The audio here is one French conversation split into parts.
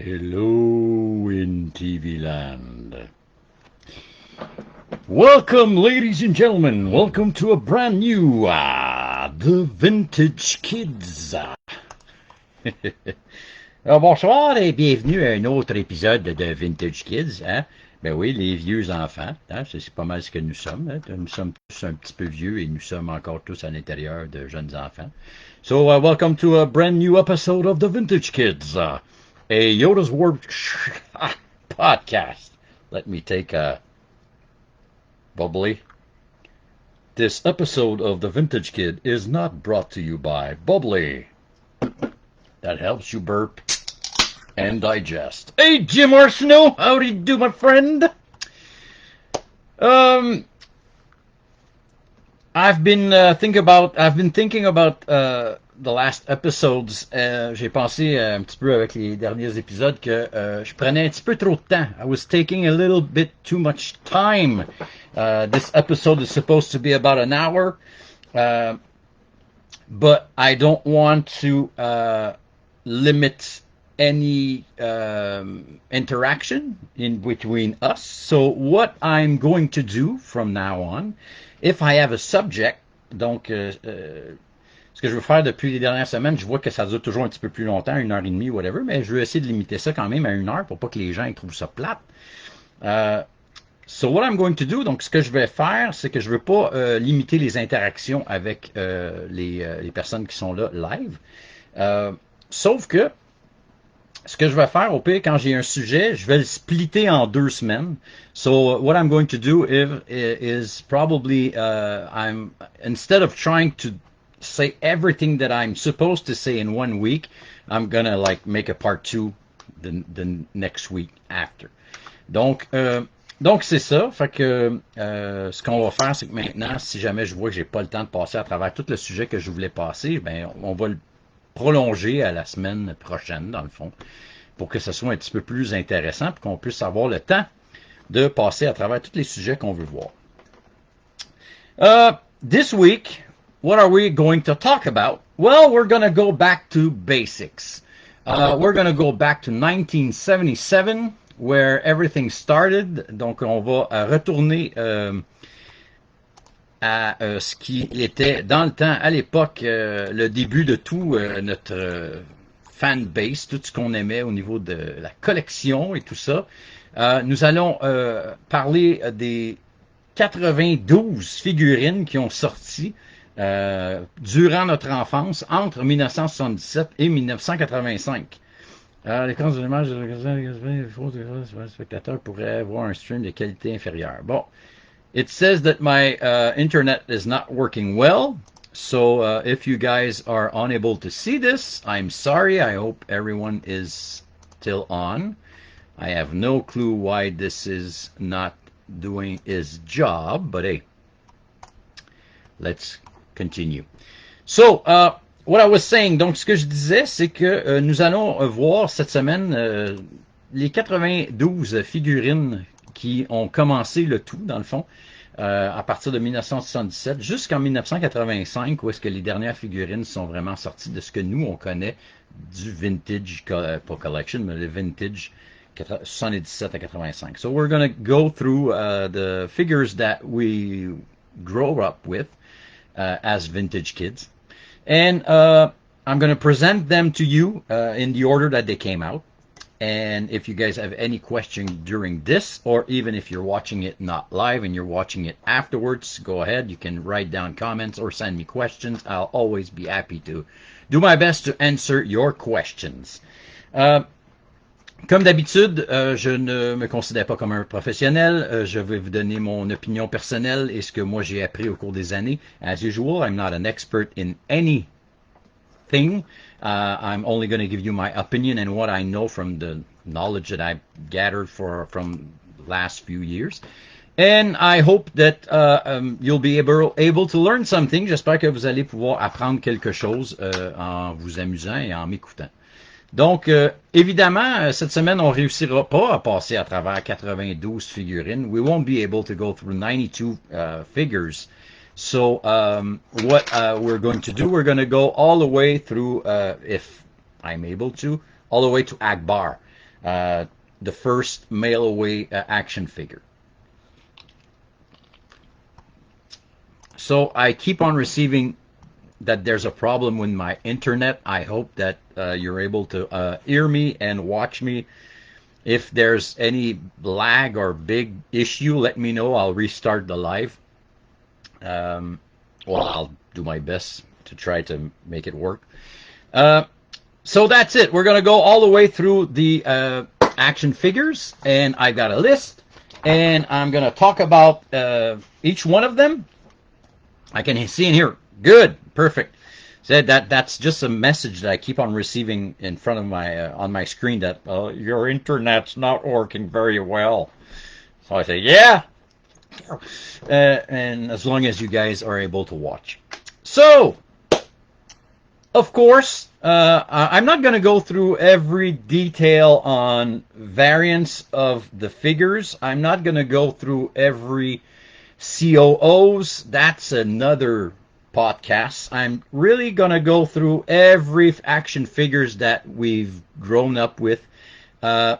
Hello in TV land. Welcome, ladies and gentlemen. Welcome to a brand new The Vintage Kids. Alors, bonsoir et bienvenue à un autre épisode de Vintage Kids. Hein? Ben oui, les vieux enfants. Hein? C'est pas mal ce que nous sommes. Hein? Nous sommes tous un petit peu vieux et nous sommes encore tous à l'intérieur de jeunes enfants. So, welcome to a brand new episode of The Vintage Kids. A Yoda's Word podcast. Let me take a bubbly. This episode of The Vintage Kid is not brought to you by Bubbly. That helps you burp and digest. Hey, Jim Arsenault, how do you do, my friend? I've been thinking about the last episodes. J'ai pensé un petit peu avec les derniers épisodes que je prenais un petit peu trop de temps. I was taking a little bit too much time. This episode is supposed to be about an hour, but I don't want to limit any interaction in between us. So what I'm going to do from now on, if I have a subject, donc ce que je veux faire depuis les dernières semaines, je vois que ça dure toujours un petit peu plus longtemps, 1h30, whatever, mais je veux essayer de limiter ça quand même à 1 heure pour pas que les gens trouvent ça plate. So what I'm going to do, donc ce que je vais faire, c'est que je veux pas limiter les interactions avec les personnes qui sont là live. Sauf que ce que je vais faire, au pire, quand j'ai un sujet, je vais le splitter en 2 semaines. So what I'm going to do is probably instead of trying to say everything that I'm supposed to say in 1 week, I'm gonna like make a part 2 the next week after. Donc c'est ça. Fait que ce qu'on va faire, c'est que maintenant, si jamais je vois que j'ai pas le temps de passer à travers tout le sujet que je voulais passer, ben on va le prolonger à la semaine prochaine, dans le fond, pour que ce soit un petit peu plus intéressant, pour qu'on puisse avoir le temps de passer à travers tous les sujets qu'on veut voir. This week, what are we going to talk about? Well, we're going to go back to basics. We're going to go back to 1977, where everything started. Donc, on va retourner à ce qui était dans le temps, à l'époque, le début de tout notre fanbase, tout ce qu'on aimait au niveau de la collection et tout ça. Nous allons parler des 92 figurines qui ont sorti durant notre enfance, entre 1977 et 1985. Les causes de l'image de spectateurs pourraient avoir un stream de qualité inférieure. Bon. It says that my internet is not working well, so if you guys are unable to see this, I'm sorry. I hope everyone is still on. I have no clue why this is not doing its job, but hey, let's continue. So, what I was saying, donc ce que je disais, c'est que nous allons voir cette semaine les 92 figurines qui ont commencé le tout, dans le fond, à partir de 1977 jusqu'en 1985, où est-ce que les dernières figurines sont vraiment sorties de ce que nous, on connaît du vintage, pas collection, mais le vintage 77 à 85. So we're going to go through the figures that we grow up with as vintage kids. And I'm going to present them to you in the order that they came out. And if you guys have any questions during this, or even if you're watching it not live and you're watching it afterwards, go ahead. You can write down comments or send me questions. I'll always be happy to do my best to answer your questions. Comme d'habitude, je ne me considère pas comme un professionnel. Je vais vous donner mon opinion personnelle et ce que moi j'ai appris au cours des années. As usual, I'm not an expert in anything. I'm only going to give you my opinion and what I know from the knowledge that I've gathered from the last few years. And I hope that you'll be able to learn something. J'espère que vous allez pouvoir apprendre quelque chose en vous amusant et en m'écoutant. Donc, évidemment, cette semaine, on réussira pas à passer à travers 92 figurines. We won't be able to go through 92 figures. So what we're going to do, we're going to go all the way through, if I'm able to, all the way to Akbar. the first mail-away action figure. So I keep on receiving that there's a problem with my internet. I hope that you're able to hear me and watch me. If there's any lag or big issue, let me know. I'll restart the live. Well, I'll do my best to try to make it work. So that's it. We're going to go all the way through the action figures, and I've got a list, and I'm going to talk about each one of them. I can see in here. Good. Perfect. Said that's just a message that I keep on receiving in front of my on my screen that your internet's not working very well. So I say, yeah. And as long as you guys are able to watch. So, of course, I'm not going to go through every detail on variants of the figures. I'm not going to go through every COOs. That's another podcast. I'm really going to go through every action figures that we've grown up with. I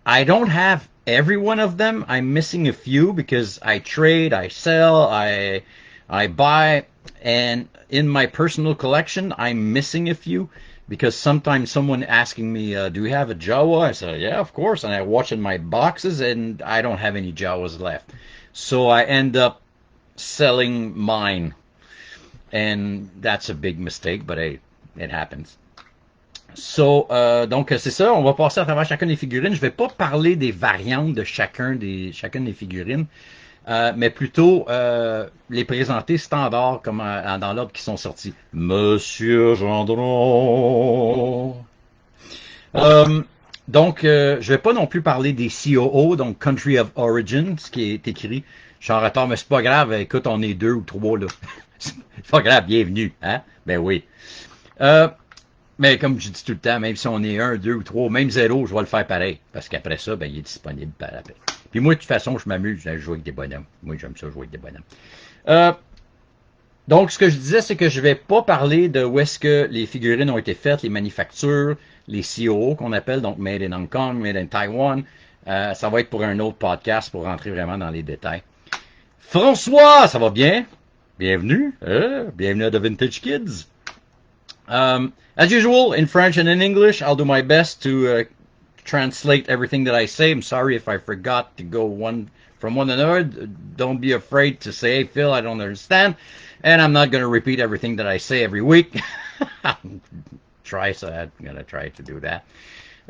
don't have every one of them. I'm missing a few because I trade, I sell, I buy, and in my personal collection, I'm missing a few because sometimes someone asking me, do you have a Jawa? I say, yeah, of course. And I watch in my boxes and I don't have any Jawas left. So I end up selling mine. And that's a big mistake, but hey, it happens. So, donc c'est ça, on va passer à travers chacune des figurines. Je vais pas parler des variantes de chacune des figurines, mais plutôt les présenter standard comme dans l'ordre qui sont sortis. Monsieur Gendron. Donc, je vais pas non plus parler des COO, donc Country of Origin, ce qui est écrit. Je suis en retard, mais c'est pas grave. Écoute, on est 2 ou 3 là. C'est pas grave, bienvenue, hein? Ben oui. Mais comme je dis tout le temps, même si on est 1, 2 ou 3, même 0, je vais le faire pareil. Parce qu'après ça, ben, il est disponible par après. Puis moi, de toute façon, je m'amuse à jouer avec des bonhommes. Moi, j'aime ça jouer avec des bonhommes. Donc, ce que je disais, c'est que je vais pas parler de où est-ce que les figurines ont été faites, les manufactures, les COO qu'on appelle, donc Made in Hong Kong, Made in Taiwan. Ça va être pour un autre podcast pour rentrer vraiment dans les détails. François, ça va bien? Bienvenue. Bienvenue à The Vintage Kids. As usual, in French and in English, I'll do my best to translate everything that I say. I'm sorry if I forgot to go one from one to another. Don't be afraid to say, hey, Phil, I don't understand. And I'm not going to repeat everything that I say every week. I'm going to try to do that.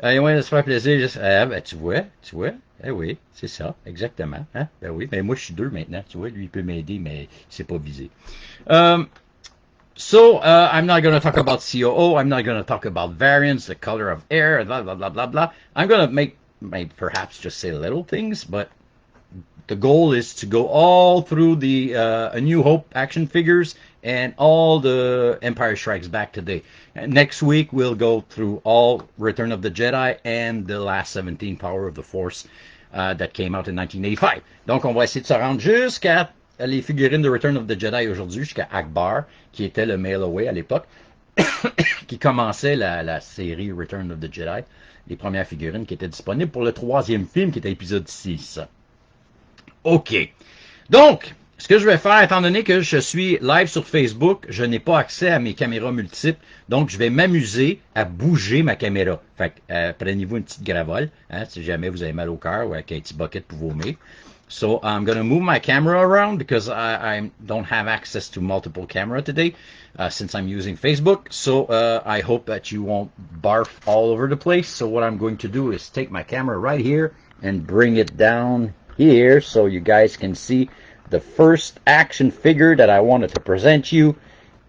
Il va se faire plaisir. Juste, ben, tu vois. Eh oui, c'est ça, exactement. Hein? Ben oui, ben moi je suis 2 maintenant. Tu vois, lui il peut m'aider, mais c'est pas visé. So, I'm not going to talk about COO. I'm not going to talk about variants, the color of air, blah, blah, blah, blah, blah. I'm going to perhaps just say little things, but the goal is to go all through the A New Hope action figures and all the Empire Strikes Back today. Next week, we'll go through all Return of the Jedi and the last 17 Power of the Force that came out in 1985. Donc, on va essayer de se rendre jusqu'à les figurines de Return of the Jedi aujourd'hui, jusqu'à Akbar, qui était le mail-away à l'époque, qui commençait la série Return of the Jedi, les premières figurines qui étaient disponibles pour le 3e film, qui était épisode 6. OK. Donc, ce que je vais faire, étant donné que je suis live sur Facebook, je n'ai pas accès à mes caméras multiples, donc je vais m'amuser à bouger ma caméra. Fait que prenez-vous une petite gravole, hein, si jamais vous avez mal au cœur ou avec un petit bucket pour vomir. So I'm going to move my camera around because I don't have access to multiple camera today since I'm using Facebook. So I hope that you won't barf all over the place. So what I'm going to do is take my camera right here and bring it down here so you guys can see the first action figure that I wanted to present you.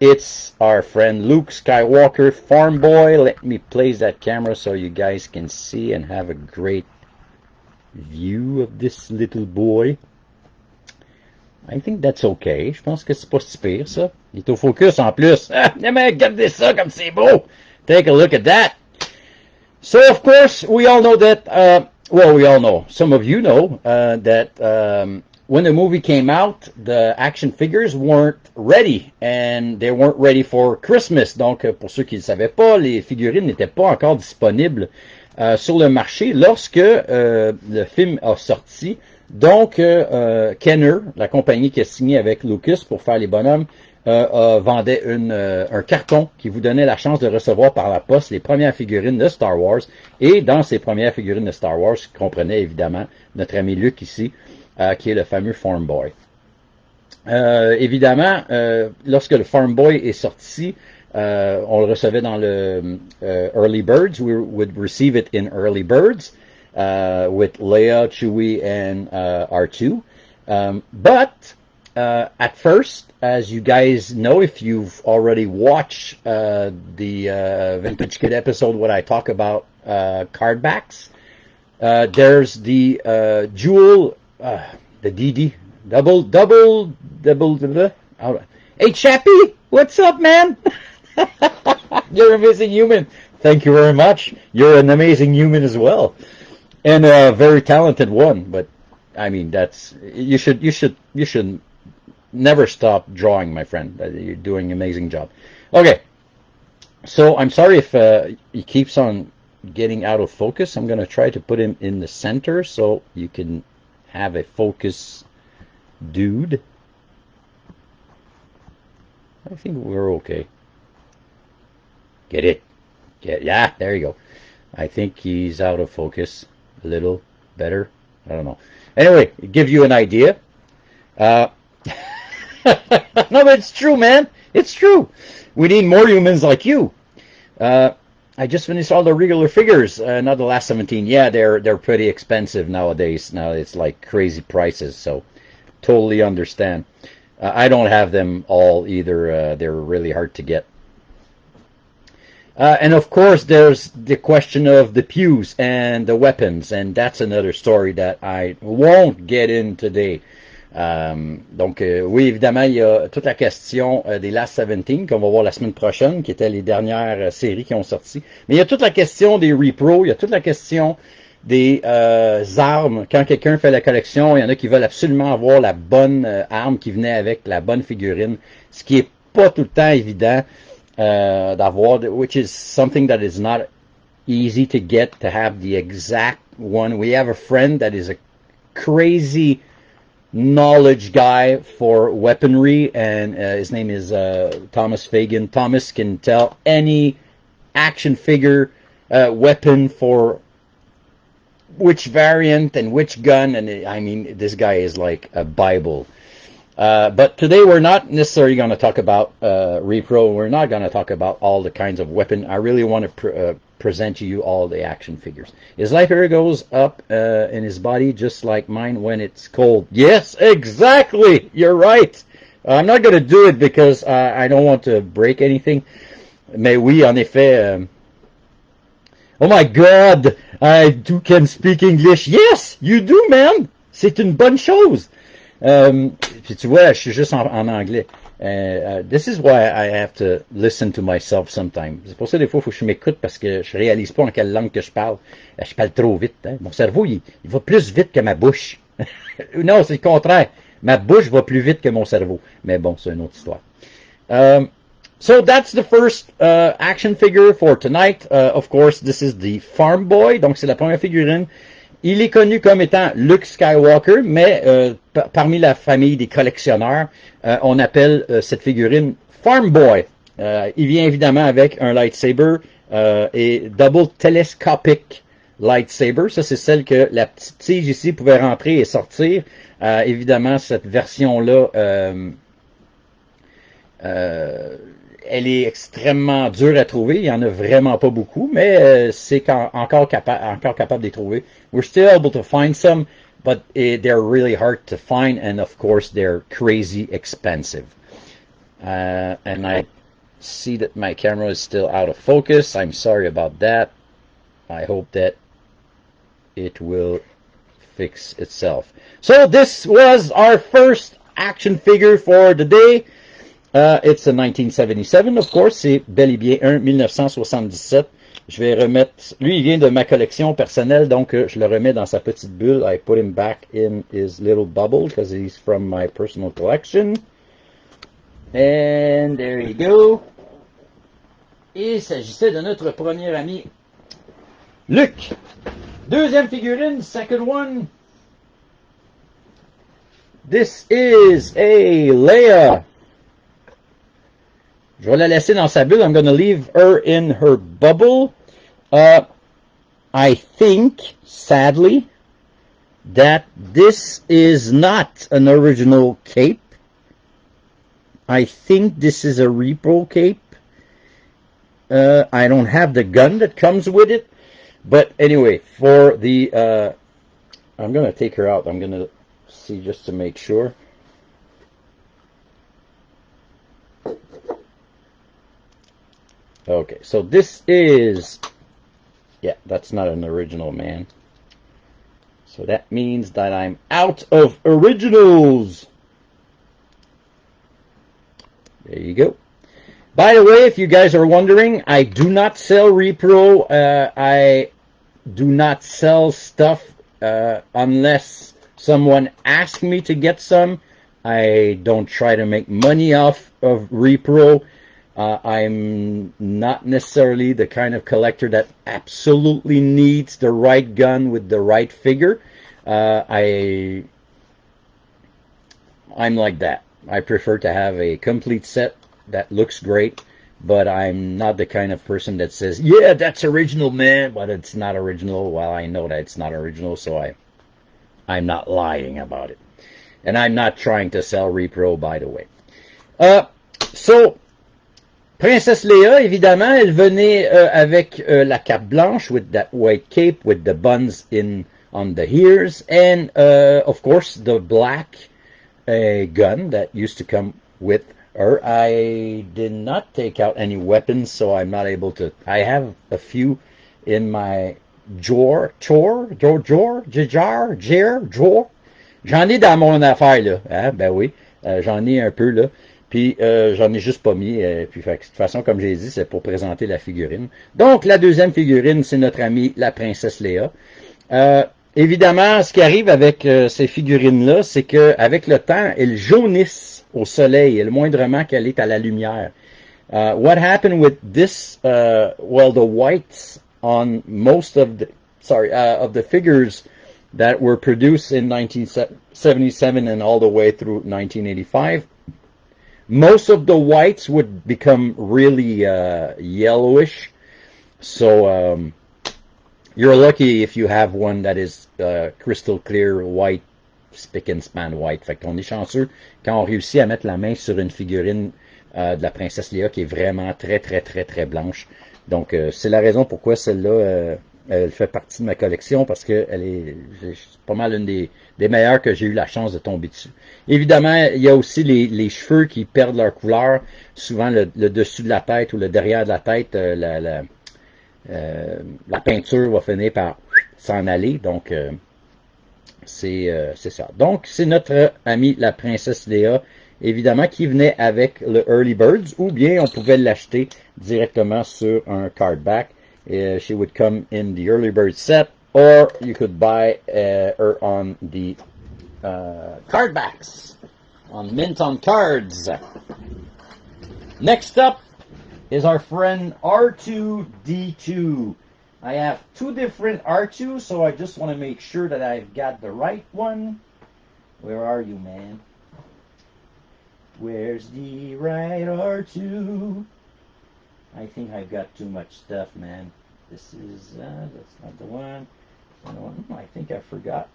It's our friend Luke Skywalker, Farm Boy. Let me place that camera so you guys can see and have a great view of this little boy. I think that's okay. Je pense que c'est pas si pire, ça. Il est au focus en plus. Ah, mais regardez ça comme c'est beau. Take a look at that. So, of course, we all know that, we all know. Some of you know that when the movie came out, the action figures weren't ready, and they weren't ready for Christmas. Donc, pour ceux qui ne le savaient pas, les figurines n'étaient pas encore disponibles sur le marché lorsque le film a sorti. Donc, Kenner, la compagnie qui a signé avec Lucas pour faire les bonhommes, vendait un carton qui vous donnait la chance de recevoir par la poste les premières figurines de Star Wars. Et dans ces premières figurines de Star Wars, comprenait évidemment notre ami Luke ici, qui est le fameux Farm Boy. Évidemment, lorsque le Farm Boy est sorti, on le recevait dans le Early Birds. We would receive it in Early Birds with Leia, Chewie, and R2. But at first, as you guys know, if you've already watched the Vintage Kid episode where I talk about card backs, there's the Jewel, the DD, double. Hey, Chappie, what's up, man? You're an amazing human. Thank you very much. You're an amazing human as well, and a very talented one. But I mean, you should never stop drawing, my friend. You're doing an amazing job. Okay, so I'm sorry if he keeps on getting out of focus. I'm going to try to put him in the center so you can have a focus dude. I think we're okay. Get it. Yeah, there you go. I think he's out of focus. A little better. I don't know. Anyway, it gives you an idea. No, but it's true, man. It's true. We need more humans like you. I just finished all the regular figures, not the last 17. Yeah, they're pretty expensive nowadays. Now it's like crazy prices, so totally understand. I don't have them all either. They're really hard to get. And of course, there's the question of the pews and the weapons, and that's another story that I won't get in today. Donc, oui, évidemment, il y a toute la question des Last 17 qu'on va voir la semaine prochaine, qui étaient les dernières séries qui ont sorti. Mais il y a toute la question des repros, il y a toute la question des armes. Quand quelqu'un fait la collection, il y en a qui veulent absolument avoir la bonne arme qui venait avec la bonne figurine, ce qui est pas tout le temps évident d'avoir, which is something that is not easy to get, to have the exact one. We have a friend that is a crazy knowledge guy for weaponry, and his name is Thomas Fagan. Thomas can tell any action figure weapon for which variant and which gun, and I mean, this guy is like a Bible. But today we're not necessarily going to talk about repro. We're not going to talk about all the kinds of weapon. I really want to present to you all the action figures. His life here goes up in his body just like mine when it's cold. Yes, exactly. You're right. I'm not going to do it because I don't want to break anything. Mais oui, en effet. Oh my God, I can speak English. Yes, you do, man. C'est une bonne chose. Puis tu vois, je suis juste en anglais. This is why I have to listen to myself sometimes. C'est pour ça des fois, il faut que je m'écoute parce que je réalise pas en quelle langue que je parle. Je parle trop vite. Hein. Mon cerveau, il va plus vite que ma bouche. Non, c'est le contraire. Ma bouche va plus vite que mon cerveau. Mais bon, c'est une autre histoire. So that's the first action figure for tonight. Of course, this is the Farm Boy. Donc, c'est la première figurine. Il est connu comme étant Luke Skywalker, mais parmi la famille des collectionneurs, on appelle cette figurine Farm Boy. Il vient évidemment avec un lightsaber et double telescopic lightsaber. Ça, c'est celle que la petite tige ici pouvait rentrer et sortir. Évidemment, cette version-là, elle est extrêmement dure à trouver. Il n'y en a vraiment pas beaucoup, mais c'est encore capable de les trouver. We're still able to find some, but they're really hard to find, and of course, they're crazy expensive. And I see that my camera is still out of focus. I'm sorry about that. I hope that it will fix itself. So this was our first action figure for the day. It's a 1977, of course. C'est bel et bien un 1977. Je vais remettre... Lui, il vient de ma collection personnelle, donc je le remets dans sa petite bulle. I put him back in his little bubble because he's from my personal collection. And there you go. Et il s'agissait de notre premier ami Luc, deuxième figurine, second one. This is a Leia. Je vais la laisser dans sa bulle. I'm going to leave her in her bubble. I think, sadly, that this is not an original cape. I think this is a repro cape. I don't have the gun that comes with it. But anyway, for the... I'm going to take her out. I'm going to see just to make sure. Okay, so this is... Yeah, that's not an original, man. So that means that I'm out of originals. There you go. By the way, if you guys are wondering, I do not sell repro. I do not sell stuff unless someone asks me to get some. I don't try to make money off of repro. I'm not necessarily the kind of collector that absolutely needs the right gun with the right figure. I'm like that. I prefer to have a complete set that looks great, but I'm not the kind of person that says, yeah, that's original, man, but it's not original. Well, I know that it's not original, so I'm not lying about it. And I'm not trying to sell repro, by the way. So, Princesse Leia, évidemment, elle venait avec la cape blanche with that white cape with the buns on the ears, and of course the black gun that used to come with her. I did not take out any weapons, so I'm not able to. I have a few in my drawer. J'en ai dans mon affaire là. Hein? Ben oui, j'en ai un peu là. Puis j'en ai juste pas mis. Puis de toute façon, comme j'ai dit, c'est pour présenter la figurine. Donc la deuxième figurine, c'est notre amie la princesse Leia. Évidemment, ce qui arrive avec ces figurines-là, c'est qu'avec le temps, elles jaunissent au soleil, et le moindrement qu'elle est à la lumière. What happened with this? Well, the whites on most of the figures that were produced in 1977 and all the way through 1985. Most of the whites would become really yellowish, so you're lucky if you have one that is crystal clear white, spick and span white. Fait qu'on est chanceux quand on réussit à mettre la main sur une figurine de la princesse Leia qui est vraiment très très très très blanche. Donc c'est la raison pourquoi celle-là elle fait partie de ma collection, parce que c'est pas mal une des meilleures que j'ai eu la chance de tomber dessus. Évidemment, il y a aussi les cheveux qui perdent leur couleur. Souvent, le dessus de la tête ou le derrière de la tête, la peinture va finir par s'en aller. Donc, c'est ça. Donc, c'est notre amie la princesse Leia, évidemment, qui venait avec le Early Birds, ou bien on pouvait l'acheter directement sur un cardback. She would come in the Early Bird set, or you could buy her on the cardbacks, on mint on cards. Next up is our friend R2-D2. I have two different R2, so I just want to make sure that I've got the right one. Where are you, man? Where's the right R2? I think I've got too much stuff, man. This is, that's not the one. I think I forgot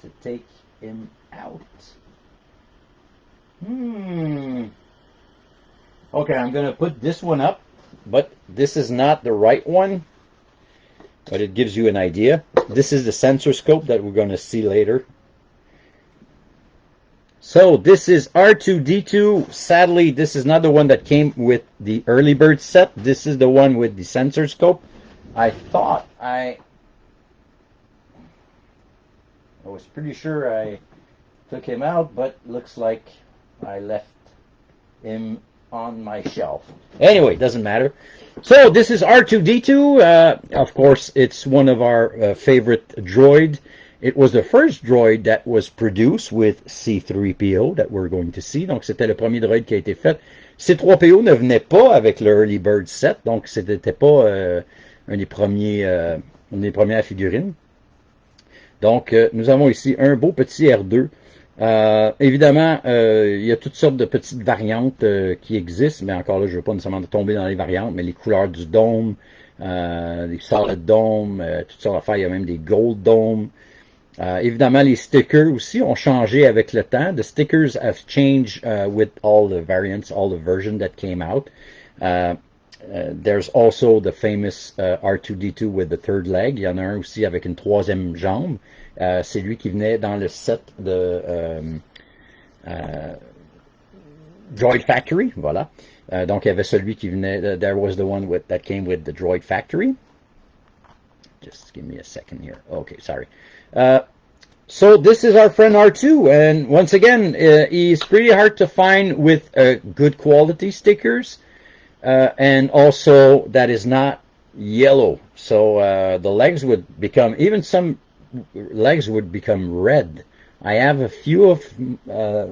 to take him out. Okay, I'm going to put this one up, but this is not the right one. But it gives you an idea. This is the sensor scope that we're going to see later. So this is R2-D2. Sadly, this is not the one that came with the Early Bird set. This is the one with the sensor scope. I thought I was pretty sure I took him out, but looks like I left him on my shelf. Anyway, doesn't matter. So this is R2-D2. Of course, it's one of our favorite droid. It was the first droid that was produced with C3PO that we're going to see. Donc, c'était le premier droid qui a été fait. C3PO ne venait pas avec le Early Bird set, donc c'était pas un des premiers une des premières figurines. Donc, nous avons ici un beau petit R2. Évidemment, il y a toutes sortes de petites variantes qui existent, mais encore là, je ne veux pas nécessairement tomber dans les variantes, mais les couleurs du dôme, les solid dômes, toutes sortes d'affaires, il y a même des gold dômes. Évidemment, les stickers aussi ont changé avec le temps. The stickers have changed with all the variants, all the versions that came out. There's also the famous R2-D2 with the third leg. Il y en a un aussi avec une troisième jambe. C'est lui qui venait dans le set de Droid Factory. Voilà. Donc, il y avait celui qui venait. There was the one that came with the Droid Factory. Just give me a second here. Okay, sorry. So this is our friend R2, and once again, he's pretty hard to find with good quality stickers. And also that is not yellow. So the legs would become, even some legs would become red. I have a few of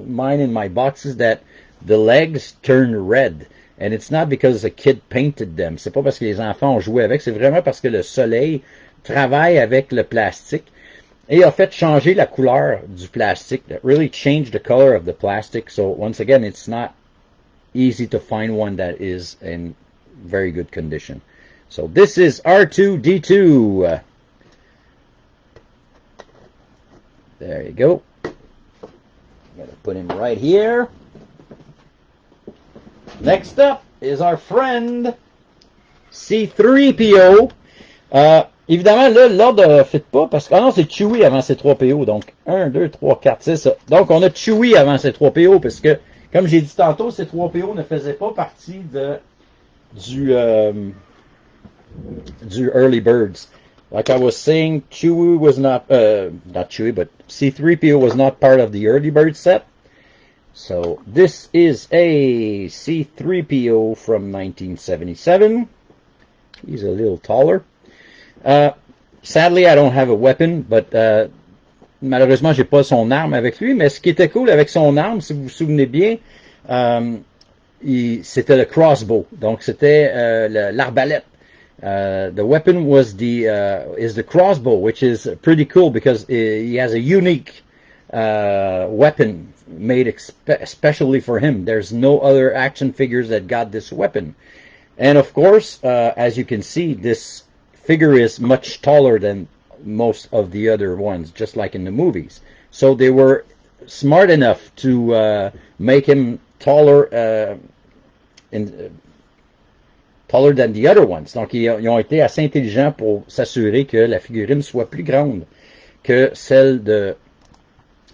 mine in my boxes that the legs turn red. And it's not because a kid painted them. C'est pas parce que les enfants ont joué avec, c'est vraiment parce que le soleil travaille avec le plastique et a fait changer la couleur du plastique. That really changed the color of the plastic. So once again, it's not easy to find one that is in very good condition. So this is R2-D2. There you go. I'm going to put him right here. Next up is our friend C3PO. Évidemment, là, l'ordre ne fit pas parce que non, c'est Chewie avant C3PO. Donc, 1, 2, 3, 4, c'est ça. Donc, on a Chewie avant C3PO parce que, comme j'ai dit tantôt, C3PO ne faisait pas partie du Early Birds. Like I was saying, Chewie was not Chewie, but C3PO was not part of the Early Bird set. So this is a C3PO from 1977. He's a little taller. Sadly, I don't have a weapon, but malheureusement, j'ai pas son arme avec lui. Mais ce qui était cool avec son arme, si vous vous souvenez bien, c'était le crossbow. Donc c'était l'arbalète. The weapon was is the crossbow, which is pretty cool because he has a unique weapon made especially for him. There's no other action figures that got this weapon. And of course, as you can see, this figure is much taller than most of the other ones, just like in the movies. So they were smart enough to make him taller taller than the other ones. Donc, ils ont été assez intelligents pour s'assurer que la figurine soit plus grande que celle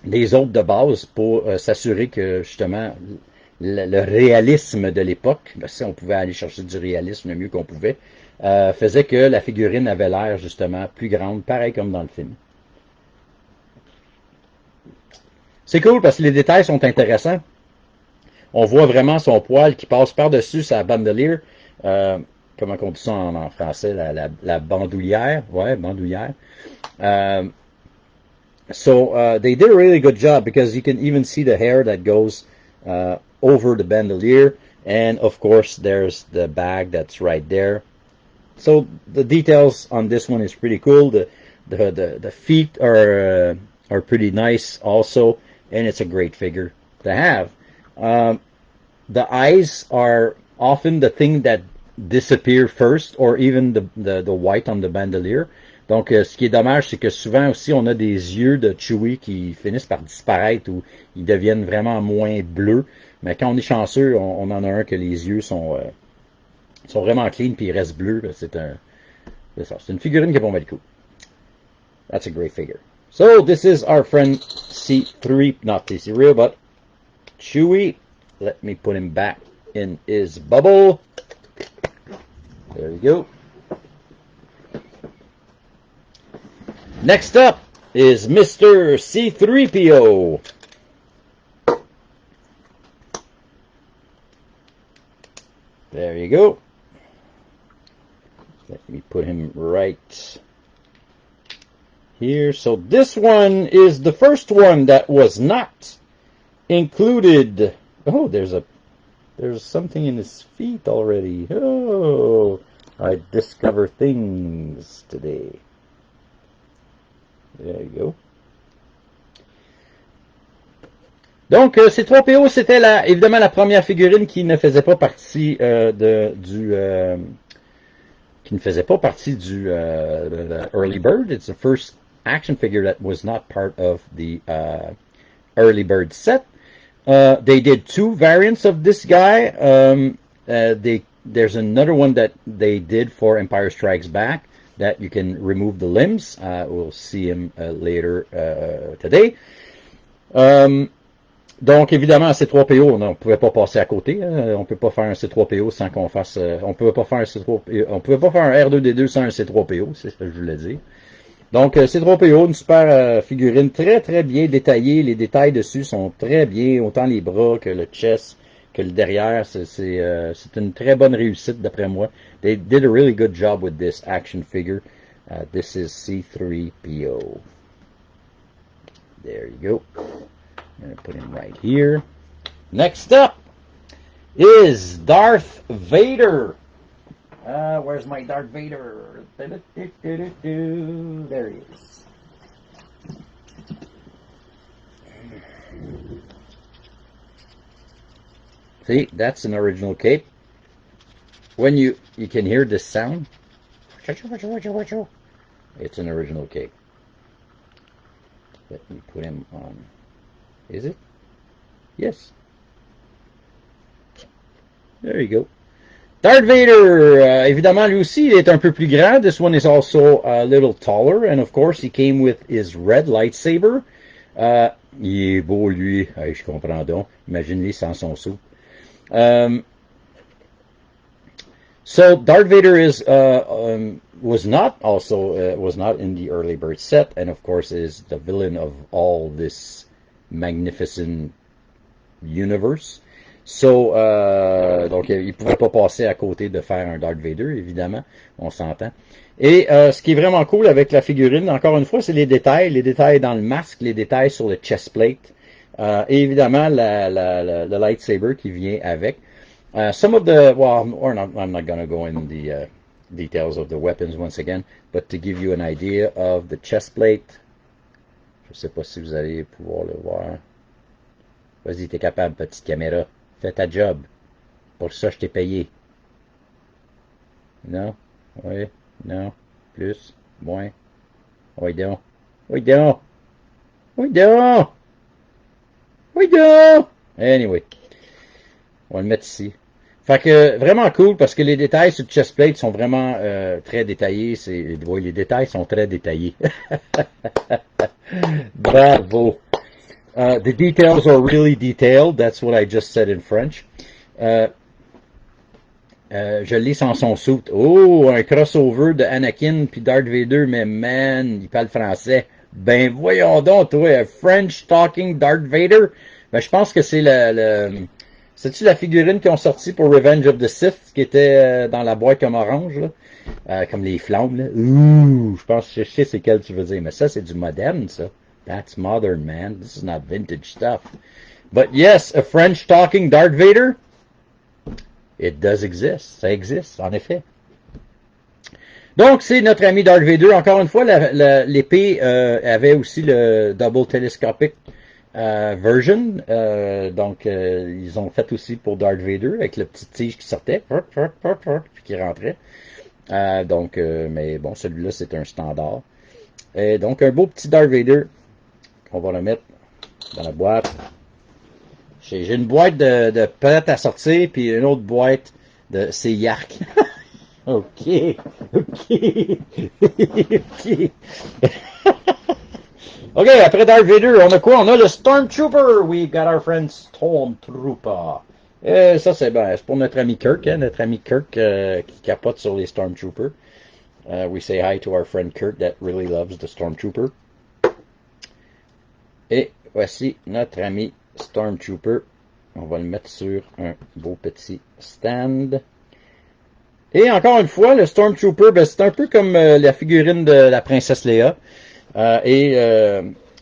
des autres de base pour s'assurer que, justement, le réalisme de l'époque, si on pouvait aller chercher du réalisme le mieux qu'on pouvait, faisait que la figurine avait l'air, justement, plus grande, pareil comme dans le film. C'est cool parce que les détails sont intéressants. On voit vraiment son poil qui passe par-dessus sa bandolière. Comment on dit ça en français? La bandoulière. Ouais, bandoulière. So they did a really good job because you can even see the hair that goes over the bandolier. And of course, there's the bag that's right there. So the details on this one is pretty cool. The feet are pretty nice also. And it's a great figure to have. The eyes are often the thing that disappear first, or even the white on the bandolier. Donc, ce qui est dommage, c'est que souvent aussi, on a des yeux de Chewie qui finissent par disparaître ou ils deviennent vraiment moins bleus. Mais quand on est chanceux, on en a un que les yeux sont vraiment clean puis ils restent bleus. C'est une figurine qui est pas mal cool. That's a great figure. So, this is our friend C3, not C3, but Chewie. Let me put him back in his bubble. There we go. Next up is Mr. C3PO. There you go. Let me put him right here. So this one is the first one that was not included. Oh, there's something in his feet already. Oh, I discover things today. There you go. Donc, C3PO, c'était évidemment la première figurine qui ne faisait pas partie qui ne faisait pas partie du Early Bird. It's the first action figure that was not part of the Early Bird set. They did two variants of this guy. There's another one that they did for Empire Strikes Back that you can remove the limbs. We'll see him later today. Donc, évidemment, C3PO, on ne pouvait pas passer à côté. Hein. On peut pas faire un C3PO sans qu'on fasse... on pouvait pas faire un C3PO, on pouvait pas faire un R2D2 sans un C3PO, c'est ce que je voulais dire. Donc, C3PO, une super figurine très, très bien détaillée. Les détails dessus sont très bien, autant les bras que le chest, que le derrière. C'est une très bonne réussite, d'après moi. They did a really good job with this action figure. This is C3PO. There you go. I'm going to put him right here. Next up is Darth Vader. Where's my Darth Vader? There he is. See, that's an original cape. When you can hear this sound, it's an original cape. Let me put him on. Is it? Yes. There you go. Darth Vader, évidemment, lui aussi, il est un peu plus grand. This one is also a little taller. And of course, he came with his red lightsaber. Il est beau, lui. Hey, je comprends donc. Imagine-lui sans son sou. So Darth Vader was not in the early bird set, and of course is the villain of all this magnificent universe. So, donc il pouvait pas passer à côté de faire un Darth Vader, évidemment, on s'entend. Et ce qui est vraiment cool avec la figurine, encore une fois, c'est les détails dans le masque, les détails sur le chestplate, et évidemment le lightsaber qui vient avec. Some of the, I'm not going to go in the details of the weapons once again, but to give you an idea of the chestplate, je sais pas si vous allez pouvoir le voir. Vas-y, t'es capable, petite caméra. Fais ta job. Pour ça, je t'ai payé. Non? Oui? Non? Plus? Moins? Oui donc? Oui donc? Oui donc? Oui donc? Anyway. On va le mettre ici. Fait que, vraiment cool, parce que les détails sur le chestplate sont vraiment très détaillés. Oui, les détails sont très détaillés. Bravo. The details are really detailed. That's what I just said in French. Je lis sans son suit. Oh, un crossover de Anakin puis Darth Vader, mais man, il parle français. Ben voyons donc, toi, un French talking Darth Vader. Ben je pense que c'est c'est-tu la figurine qu'ils ont sorti pour Revenge of the Sith, qui était dans la boîte comme orange, là? Comme les flammes, là. Ouh, je pense que je sais c'est quel tu veux dire, mais ça, c'est du moderne, ça. That's modern, man. This is not vintage stuff. But yes, a French talking Darth Vader, it does exist. Ça existe, en effet. Donc, c'est notre ami Darth Vader. Encore une fois, l'épée avait aussi le double telescopic version. Donc, ils ont fait aussi pour Darth Vader avec le petit tige qui sortait, puis qui rentrait. Mais bon, celui-là, c'est un standard. Et donc, un beau petit Darth Vader. On va le mettre dans la boîte. J'ai une boîte de pâte à sortir, puis une autre boîte de c'est Yark. OK. OK, après Darth Vader, on a quoi? On a le Stormtrooper. We got our friend Stormtrooper. Ça, c'est pour notre ami Kirk, hein, notre ami Kirk qui capote sur les Stormtroopers. We say hi to our friend Kirk that really loves the Stormtrooper. Et voici notre ami Stormtrooper. On va le mettre sur un beau petit stand. Et encore une fois, le Stormtrooper, c'est un peu comme la figurine de la princesse Leia et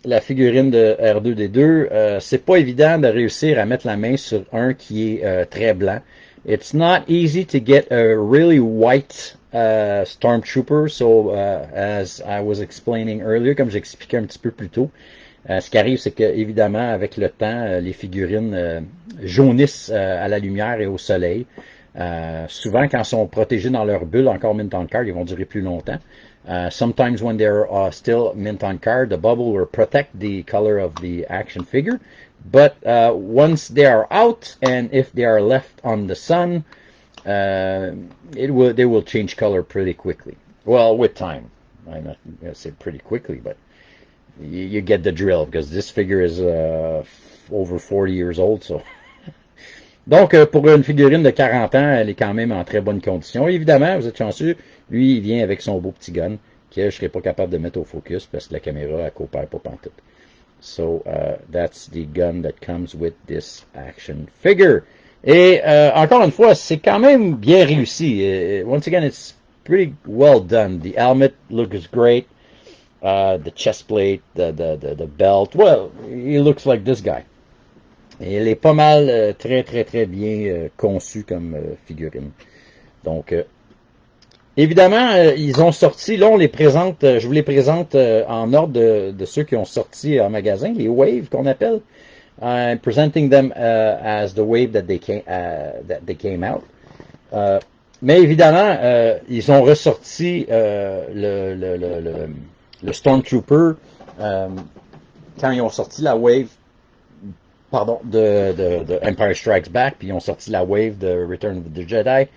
la figurine de R2D2. C'est pas évident de réussir à mettre la main sur un qui est très blanc. It's not easy to get a really white stormtrooper. So, as I was explaining earlier, comme j'expliquais un petit peu plus tôt, ce qui arrive, c'est que évidemment, avec le temps, les figurines jaunissent à la lumière et au soleil. Souvent, quand ils sont protégés dans leur bulle, encore mint on card, ils vont durer plus longtemps. Sometimes when they're still mint on card, the bubble will protect the color of the action figure. But once they are out, and if they are left on the sun, they will change color pretty quickly. Well, with time. I'm not going to say pretty quickly, but you get the drill, because this figure is over 40 years old, so... Donc, pour une figurine de 40 ans, elle est quand même en très bonne condition. Évidemment, vous êtes chanceux, lui, il vient avec son beau petit gun, que je serais pas capable de mettre au focus, parce que la caméra, elle coopère pas pantoute. So, that's the gun that comes with this action figure. Et, encore une fois, c'est quand même bien réussi. Once again, it's pretty well done. The helmet looks great. The chest plate, the belt. Well, he looks like this guy. Et elle est pas mal très, très, très bien conçue comme figurine. Donc, évidemment, ils ont sorti, là on les présente, je vous les présente en ordre de ceux qui ont sorti en magasin, les waves qu'on appelle. I'm presenting them as the wave that they came out. Mais évidemment, ils ont ressorti le Stormtrooper quand ils ont sorti la wave de Empire Strikes Back, puis ils ont sorti la wave de Return of the Jedi.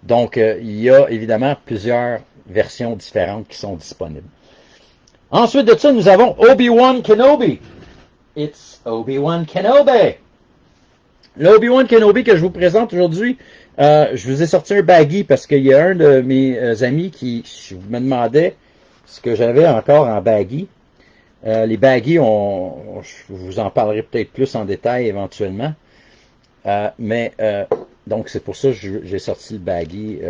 Donc, il y a évidemment plusieurs versions différentes qui sont disponibles. Ensuite de ça, nous avons Obi-Wan Kenobi. It's Obi-Wan Kenobi. L'Obi-Wan Kenobi que je vous présente aujourd'hui, je vous ai sorti un baggy parce qu'il y a un de mes amis qui me demandait ce que j'avais encore en baggy. Les baggies, je vous en parlerai peut-être plus en détail éventuellement. Donc, c'est pour ça que j'ai sorti le baggy.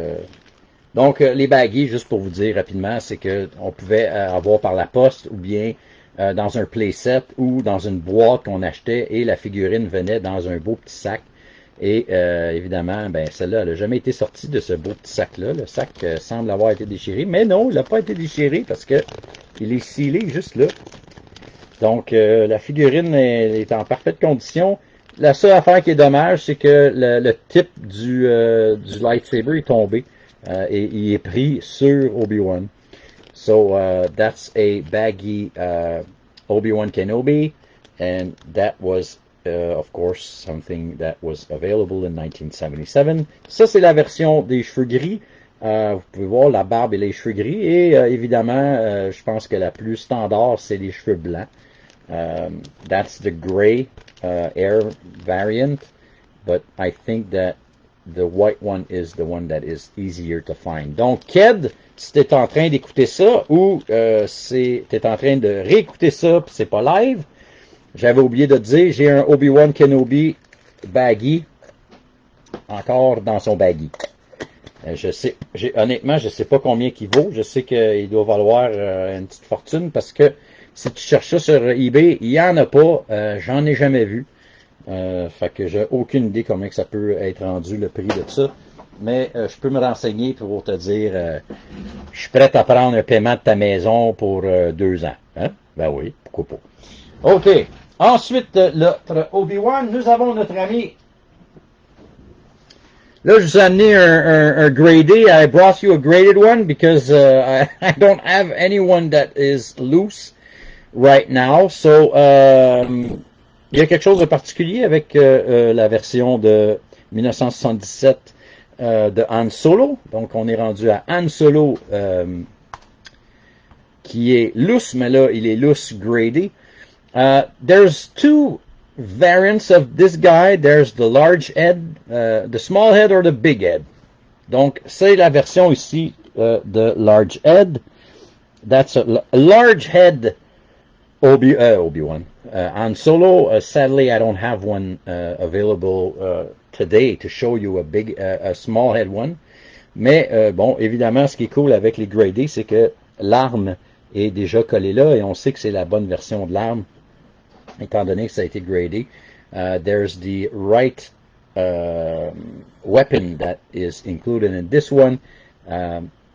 Donc, les baggies, juste pour vous dire rapidement, c'est que on pouvait avoir par la poste ou bien dans un playset ou dans une boîte qu'on achetait et la figurine venait dans un beau petit sac. Et évidemment, ben celle-là, elle n'a jamais été sortie de ce beau petit sac-là. Le sac semble avoir été déchiré, mais non, il n'a pas été déchiré parce que il est scellé juste là. Donc, la figurine est en parfaite condition. La seule affaire qui est dommage, c'est que le tip du lightsaber est tombé et il est pris sur Obi-Wan. So, that's a baggy Obi-Wan Kenobi, and that was, of course, something that was available in 1977. Ça, c'est la version des cheveux gris. Vous pouvez voir la barbe et les cheveux gris. Et évidemment, je pense que la plus standard, c'est les cheveux blancs. That's the gray air variant, but I think that the white one is the one that is easier to find. Donc, Ked, si t'es en train d'écouter ça ou t'es en train de réécouter ça puis c'est pas live, j'avais oublié de te dire, j'ai un Obi-Wan Kenobi baggy encore dans son baggy. Honnêtement, je sais pas combien il vaut. Je sais qu'il doit valoir une petite fortune parce que si tu cherches ça sur eBay, il y en a pas. J'en ai jamais vu. Fait que j'ai aucune idée comment que ça peut être rendu le prix de ça. Mais je peux me renseigner pour te dire je suis prêt à prendre un paiement de ta maison pour 2 ans. Hein? Ben oui, pourquoi pas. OK. Ensuite, l'autre Obi-Wan, nous avons notre ami. Là, je vous ai amené un gradé. I brought you a graded one because I don't have anyone that is loose right now. So, il y a quelque chose de particulier avec la version de 1977 de Han Solo. Donc, on est rendu à Han Solo qui est loose, mais là, il est loose gradé. There's two variants of this guy. There's the large head, the small head or the big head. Donc, c'est la version ici de large head. That's a large head Obi-Wan. Han Solo, sadly, I don't have one available today to show you a small head one. Mais bon, évidemment, ce qui est cool avec les gradés, c'est que l'arme est déjà collée là et on sait que c'est la bonne version de l'arme, étant donné que ça a été gradé. There's the right weapon that is included in this one.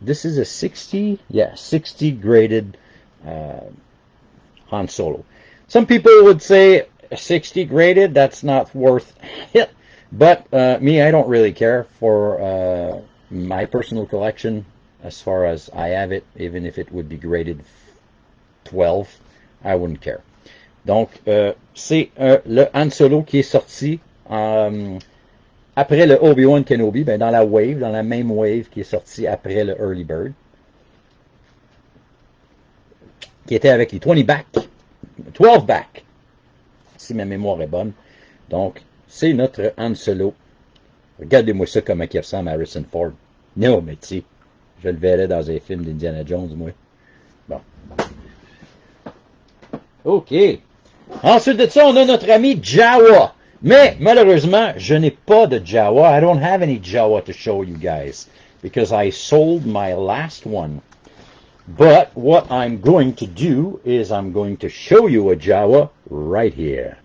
This is a 60 graded Han Solo. Some people would say 60 graded, that's not worth it. But me, I don't really care for my personal collection as far as I have it. Even if it would be graded 12, I wouldn't care. Donc, c'est le Han Solo qui est sorti après le Obi-Wan Kenobi, ben dans la même wave qui est sortie après le Early Bird, qui était avec les 12 back, si ma mémoire est bonne. Donc, c'est notre Han Solo. Regardez-moi ça comment il ressemble à Harrison Ford. Non, mais tu sais, je le verrais dans un film d'Indiana Jones, moi. Bon. OK. Ensuite de ça, on a notre ami Jawa. Mais, malheureusement, je n'ai pas de Jawa. I don't have any Jawa to show you guys. Because I sold my last one. But, what I'm going to do is I'm going to show you a Jawa right here.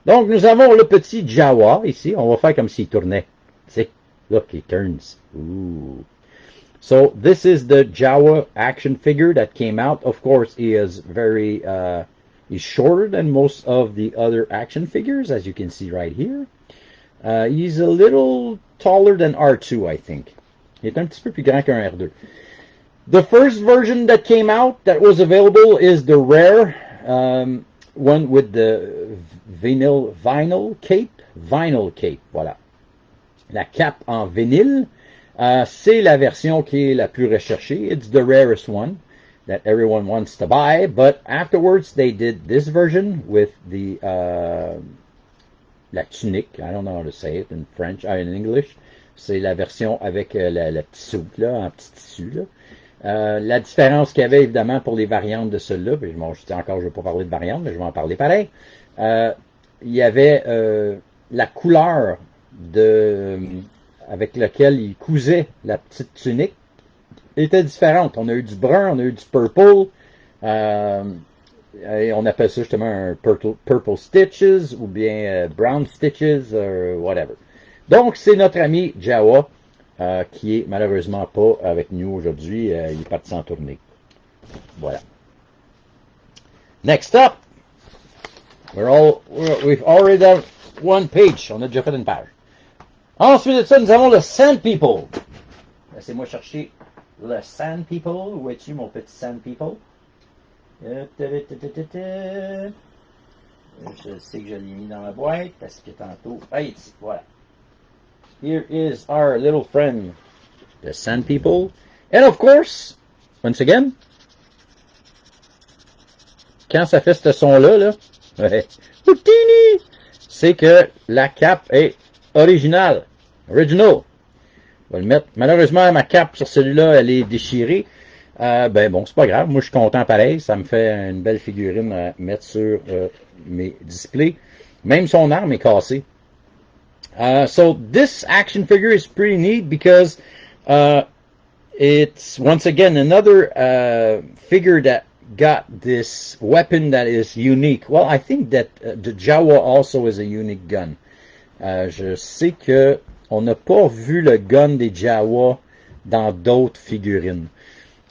Donc, nous avons le petit Jawa ici. On va faire comme s'il tournait. See? Look, he turns. Ooh. So, this is the Jawa action figure that came out. Of course, he is very, he's shorter than most of the other action figures, as you can see right here. He's a little taller than R2, I think. Il est un petit peu plus grand qu'un R2. The first version that came out that was available is the rare one with the vinyl cape. Vinyl cape, voilà. La cape en vinyle. C'est la version qui est la plus recherchée. It's the rarest one that everyone wants to buy. But afterwards, they did this version with the la tunique. I don't know how to say it in French, in English. C'est la version avec la petite soupe, là, en petit tissu, là. La différence qu'il y avait, évidemment, pour les variantes de ceux-là, puis bon, je dis encore, je ne vais pas parler de variantes, mais je vais en parler pareil. Il y avait la couleur avec laquelle il cousait la petite tunique était différente. On a eu du brun, on a eu du purple, et on appelle ça justement un purple stitches ou bien brown stitches, whatever. Donc, c'est notre ami Jawa, qui est malheureusement pas avec nous aujourd'hui. Il est parti en tournée. Voilà. Next up, we've already done one page. On a déjà fait une page. Ensuite de ça, nous avons le Sand People. Laissez-moi chercher le Sand People. Où es-tu, mon petit Sand People? Je sais que je l'ai mis dans la boîte parce que tantôt... Ah, ici, voilà. Here is our little friend, the Sand People. And of course, once again, quand ça fait ce son-là, là, c'est que la cape est original. On va le mettre. Malheureusement, ma cape sur celui-là, elle est déchirée. Ben bon, c'est pas grave. Moi, je suis content pareil. Ça me fait une belle figurine à mettre sur mes displays. Même son arme est cassée. So this action figure is pretty neat because it's once again another figure that got this weapon that is unique. Well, I think that the Jawa also is a unique gun. Je sais que on n'a pas vu le gun des Jawa dans d'autres figurines.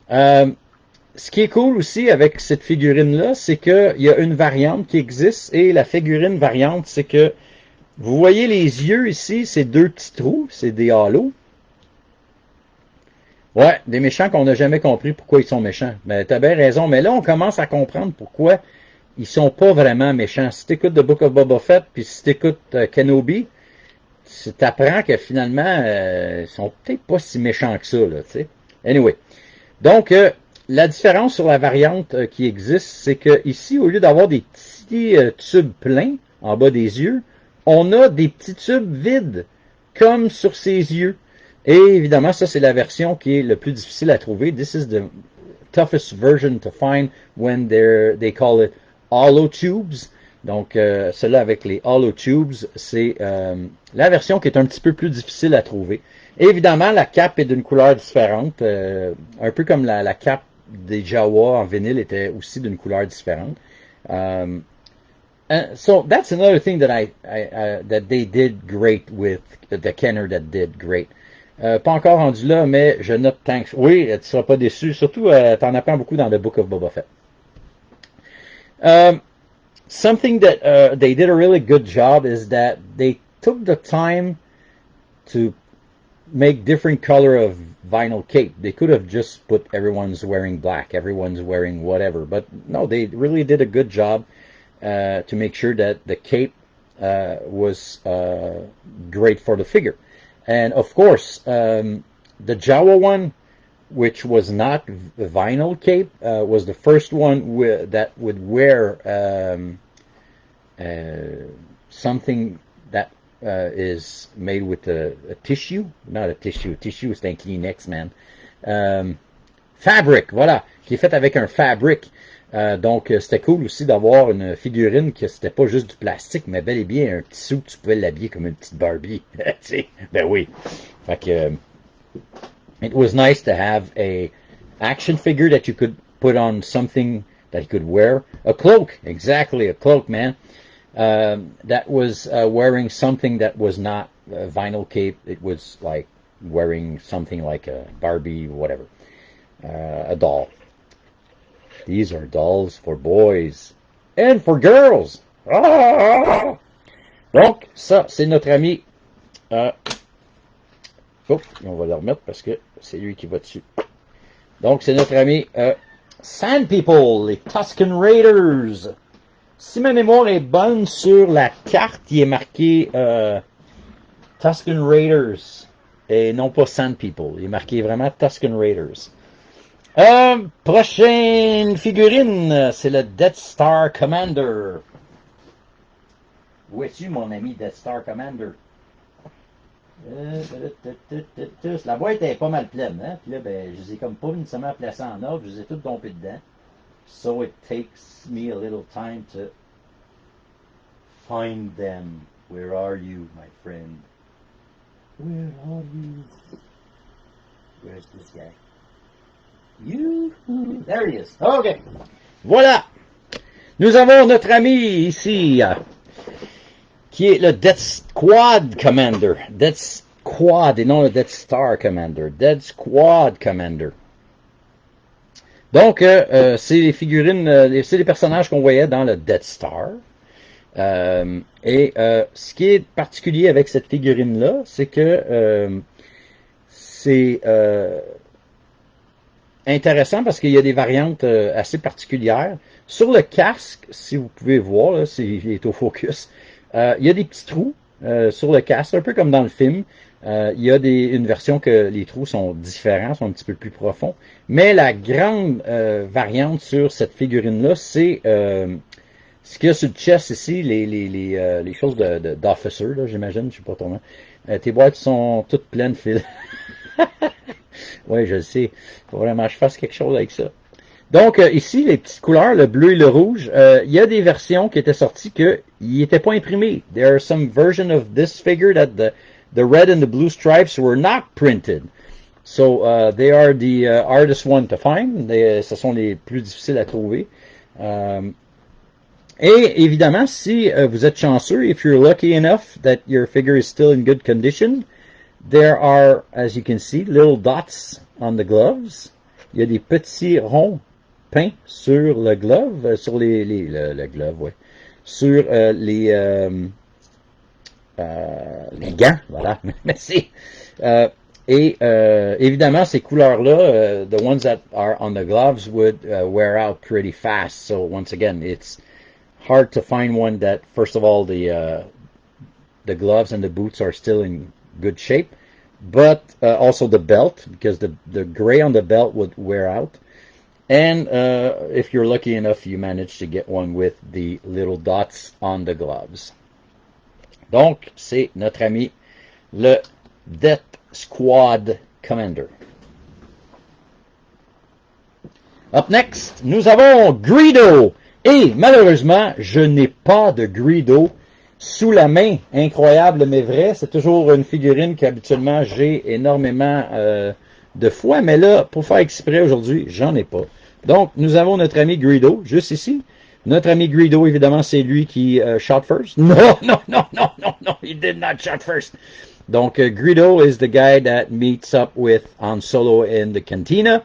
Ce qui est cool aussi avec cette figurine-là, c'est qu'il y a une variante qui existe et la figurine variante, c'est que vous voyez les yeux ici, c'est deux petits trous, c'est des halos. Ouais, des méchants qu'on n'a jamais compris pourquoi ils sont méchants. Mais t'as bien raison, mais là on commence à comprendre pourquoi ils sont pas vraiment méchants. Si t'écoutes The Book of Boba Fett, puis si t'écoutes Kenobi, tu t'apprends que finalement, ils sont peut-être pas si méchants que ça, là, tu sais. Anyway. Donc, la différence sur la variante qui existe, c'est que ici, au lieu d'avoir des petits tubes pleins en bas des yeux, on a des petits tubes vides, comme sur ses yeux. Et évidemment, ça, c'est la version qui est le plus difficile à trouver. This is the toughest version to find when they call it hollow tubes. Donc, celle-là avec les hollow tubes, c'est la version qui est un petit peu plus difficile à trouver. Et évidemment, la cape est d'une couleur différente, un peu comme la cape des Jawa en vinyle était aussi d'une couleur différente. So that's another thing that that they did great with the Kenner that did great. Pas encore rendu là, mais je note tant que... Oui, tu seras pas déçu. Surtout, t'en apprends beaucoup dans The Book of Boba Fett. Something that they did a really good job is that they took the time to make different color of vinyl cape. They could have just put everyone's wearing black, everyone's wearing whatever, but no, they really did a good job to make sure that the cape was great for the figure. And of course, the Jawa one, which was not the vinyl cape, was the first one that would wear something that is made with a tissue. Not a tissue. Tissue, c'est un Kleenex, man. Fabric, voilà, qui est fait avec un fabric. Donc, c'était cool aussi d'avoir une figurine que c'était pas juste du plastique, mais bel et bien un petit sou, tu pouvais l'habiller comme une petite Barbie. Ben oui. Fait que, it was nice to have a action figure that you could put on something that he could wear. A cloak, exactly, a cloak, man. That was wearing something that was not a vinyl cape. It was like wearing something like a Barbie, whatever. A doll. These are dolls for boys and for girls. Ah! Donc, ça, c'est notre ami. On va le remettre parce que c'est lui qui va dessus. Donc, c'est notre ami Sand People, les Tusken Raiders. Si ma mémoire est bonne, sur la carte, il est marqué Tusken Raiders et non pas Sand People. Il est marqué vraiment Tusken Raiders. Prochaine figurine, c'est le Death Star Commander. Où es-tu, mon ami Death Star Commander? La boîte est pas mal pleine, hein? Puis là, ben, je les ai comme pas nécessairement placés en ordre, je les ai toutes dompés dedans. So it takes me a little time to find them. Where are you, my friend? Where are you? Where's this guy? You, there he is. OK. Voilà. Nous avons notre ami ici, qui est le Death Squad Commander. Death Squad et non le Death Star Commander. Death Squad Commander. Donc, c'est les figurines, c'est les personnages qu'on voyait dans le Death Star. Ce qui est particulier avec cette figurine-là, c'est que c'est intéressant parce qu'il y a des variantes assez particulières. Sur le casque, si vous pouvez voir, là, il est au focus, il y a des petits trous sur le casque, un peu comme dans le film. Il y a une version que les trous sont différents, sont un petit peu plus profonds. Mais la grande variante sur cette figurine-là, c'est ce qu'il y a sur le chest ici, les choses d'officer, là, j'imagine, je sais pas trop. Tes boîtes sont toutes pleines, Phil. Oui, je le sais. Il faut vraiment que je fasse quelque chose avec ça. Donc, ici, les petites couleurs, le bleu et le rouge, il y a des versions qui étaient sorties qui n'étaient pas imprimées. There are some version of this figure that the red and the blue stripes were not printed. So, they are the hardest one to find. Ce sont les plus difficiles à trouver. Et évidemment, si vous êtes chanceux, if you're lucky enough that your figure is still in good condition, there are, as you can see, little dots on the gloves. Il y a des petits ronds peints sur le glove, sur le glove, ouais, sur les gants, voilà. Merci. Évidemment, ces couleurs-là, the ones that are on the gloves would wear out pretty fast. So once again, it's hard to find one that, first of all, the gloves and the boots are still in good shape, but also the belt, because the gray on the belt would wear out. And if you're lucky enough, you manage to get one with the little dots on the gloves. Donc, c'est notre ami, le Death Squad Commander. Up next, nous avons Greedo. Et malheureusement, je n'ai pas de Greedo sous la main. Incroyable mais vrai. C'est toujours une figurine qu'habituellement j'ai énormément de fois. Mais là, pour faire exprès aujourd'hui, j'en ai pas. Donc, nous avons notre ami Greedo, juste ici. Notre ami Greedo, évidemment, c'est lui qui shot first. No, no, no, no, no, no, he did not shot first. Donc, Greedo is the guy that meets up with Han Solo in the cantina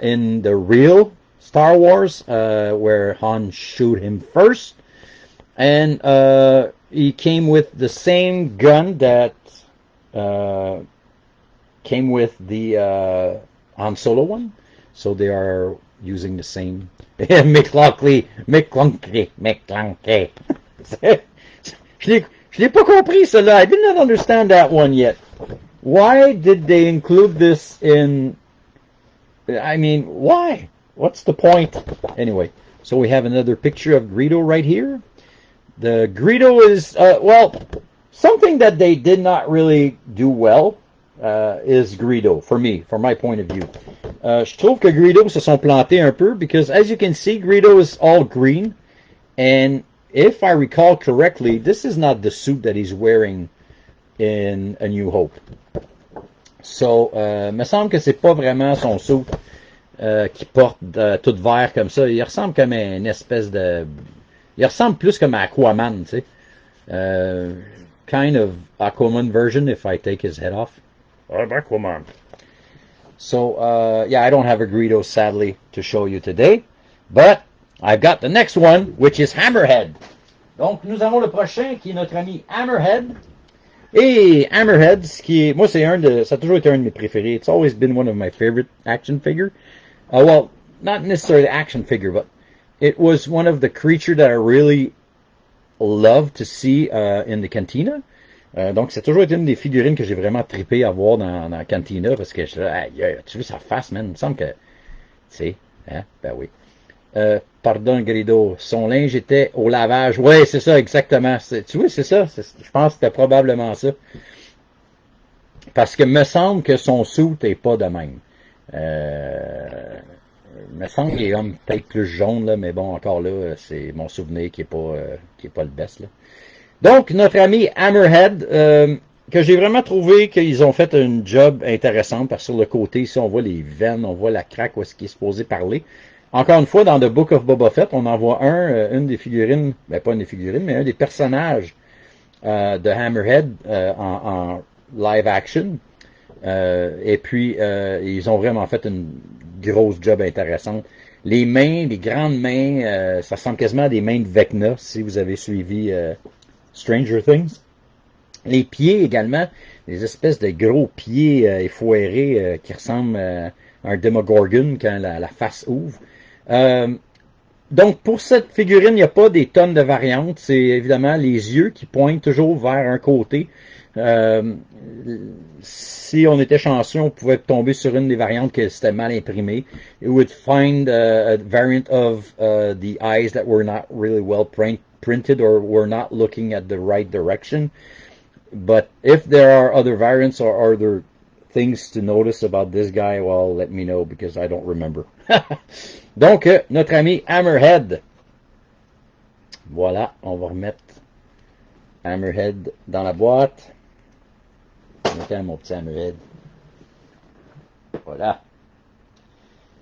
in the real Star Wars, where Han shoot him first. And he came with the same gun that came with the Han Solo one. So they are using the same. McClunky. Je l'ai pas compris, cela. I did not understand that one yet. Why did they include this in... I mean, why? What's the point? Anyway, so we have another picture of Greedo right here. The Greedo is, well, something that they did not really do well is Greedo, for me, from my point of view. Je trouve que Greedo se sont plantés un peu, because as you can see, Greedo is all green, and if I recall correctly, this is not the suit that he's wearing in A New Hope. So, me semble que c'est pas vraiment son suit qui porte tout vert comme ça. Il ressemble comme une espèce de... Il ressemble plus comme à Aquaman, tu sais. Kind of Aquaman version if I take his head off. Aquaman. So, yeah, I don't have a Greedo, sadly, to show you today. But I've got the next one, which is Hammerhead. Donc, nous avons le prochain qui est notre ami Hammerhead. Et Hammerhead, ce qui est, moi, ça a toujours été un de mes préférés. It's always been one of my favorite action figure. Well, not necessarily action figure, but it was one of the creatures that I really loved to see in the cantina. Donc, c'est toujours été une des figurines que j'ai vraiment trippé à voir dans la cantina parce que je tu vu sa face, man? Il me semble que, tu sais, hein? Ben oui. Pardon, Greedo, son linge était au lavage. Oui, c'est ça, exactement. Tu vois, c'est ça. Je pense que c'était probablement ça. Parce que me semble que son suit n'est pas de même. Me semble qu'il est peut-être plus jaune, là, mais bon, encore là, c'est mon souvenir qui est pas le best, là. Donc, notre ami Hammerhead, que j'ai vraiment trouvé qu'ils ont fait un job intéressant, parce que sur le côté, ici, on voit les veines, on voit la craque où est-ce qu'il est supposé parler. Encore une fois, dans The Book of Boba Fett, on en voit une des figurines, ben pas une des figurines, mais un des personnages de Hammerhead en live action. Et puis, ils ont vraiment fait une grosse job intéressante. Les mains, les grandes mains, ça ressemble quasiment à des mains de Vecna, si vous avez suivi Stranger Things. Les pieds également, des espèces de gros pieds effoirés qui ressemblent à un Demogorgon quand la face ouvre. Donc, pour cette figurine, il n'y a pas des tonnes de variantes. C'est évidemment les yeux qui pointent toujours vers un côté. Si on était chanceux, on pouvait tomber sur une des variantes que c'était mal imprimé. It would find a variant of the eyes that were not really well printed or were not looking at the right direction. But if there are other variants or other things to notice about this guy, well, let me know because I don't remember. Donc, notre ami Hammerhead. Voilà, on va remettre Hammerhead dans la boîte. Mettez mon petit Hammerhead. Voilà.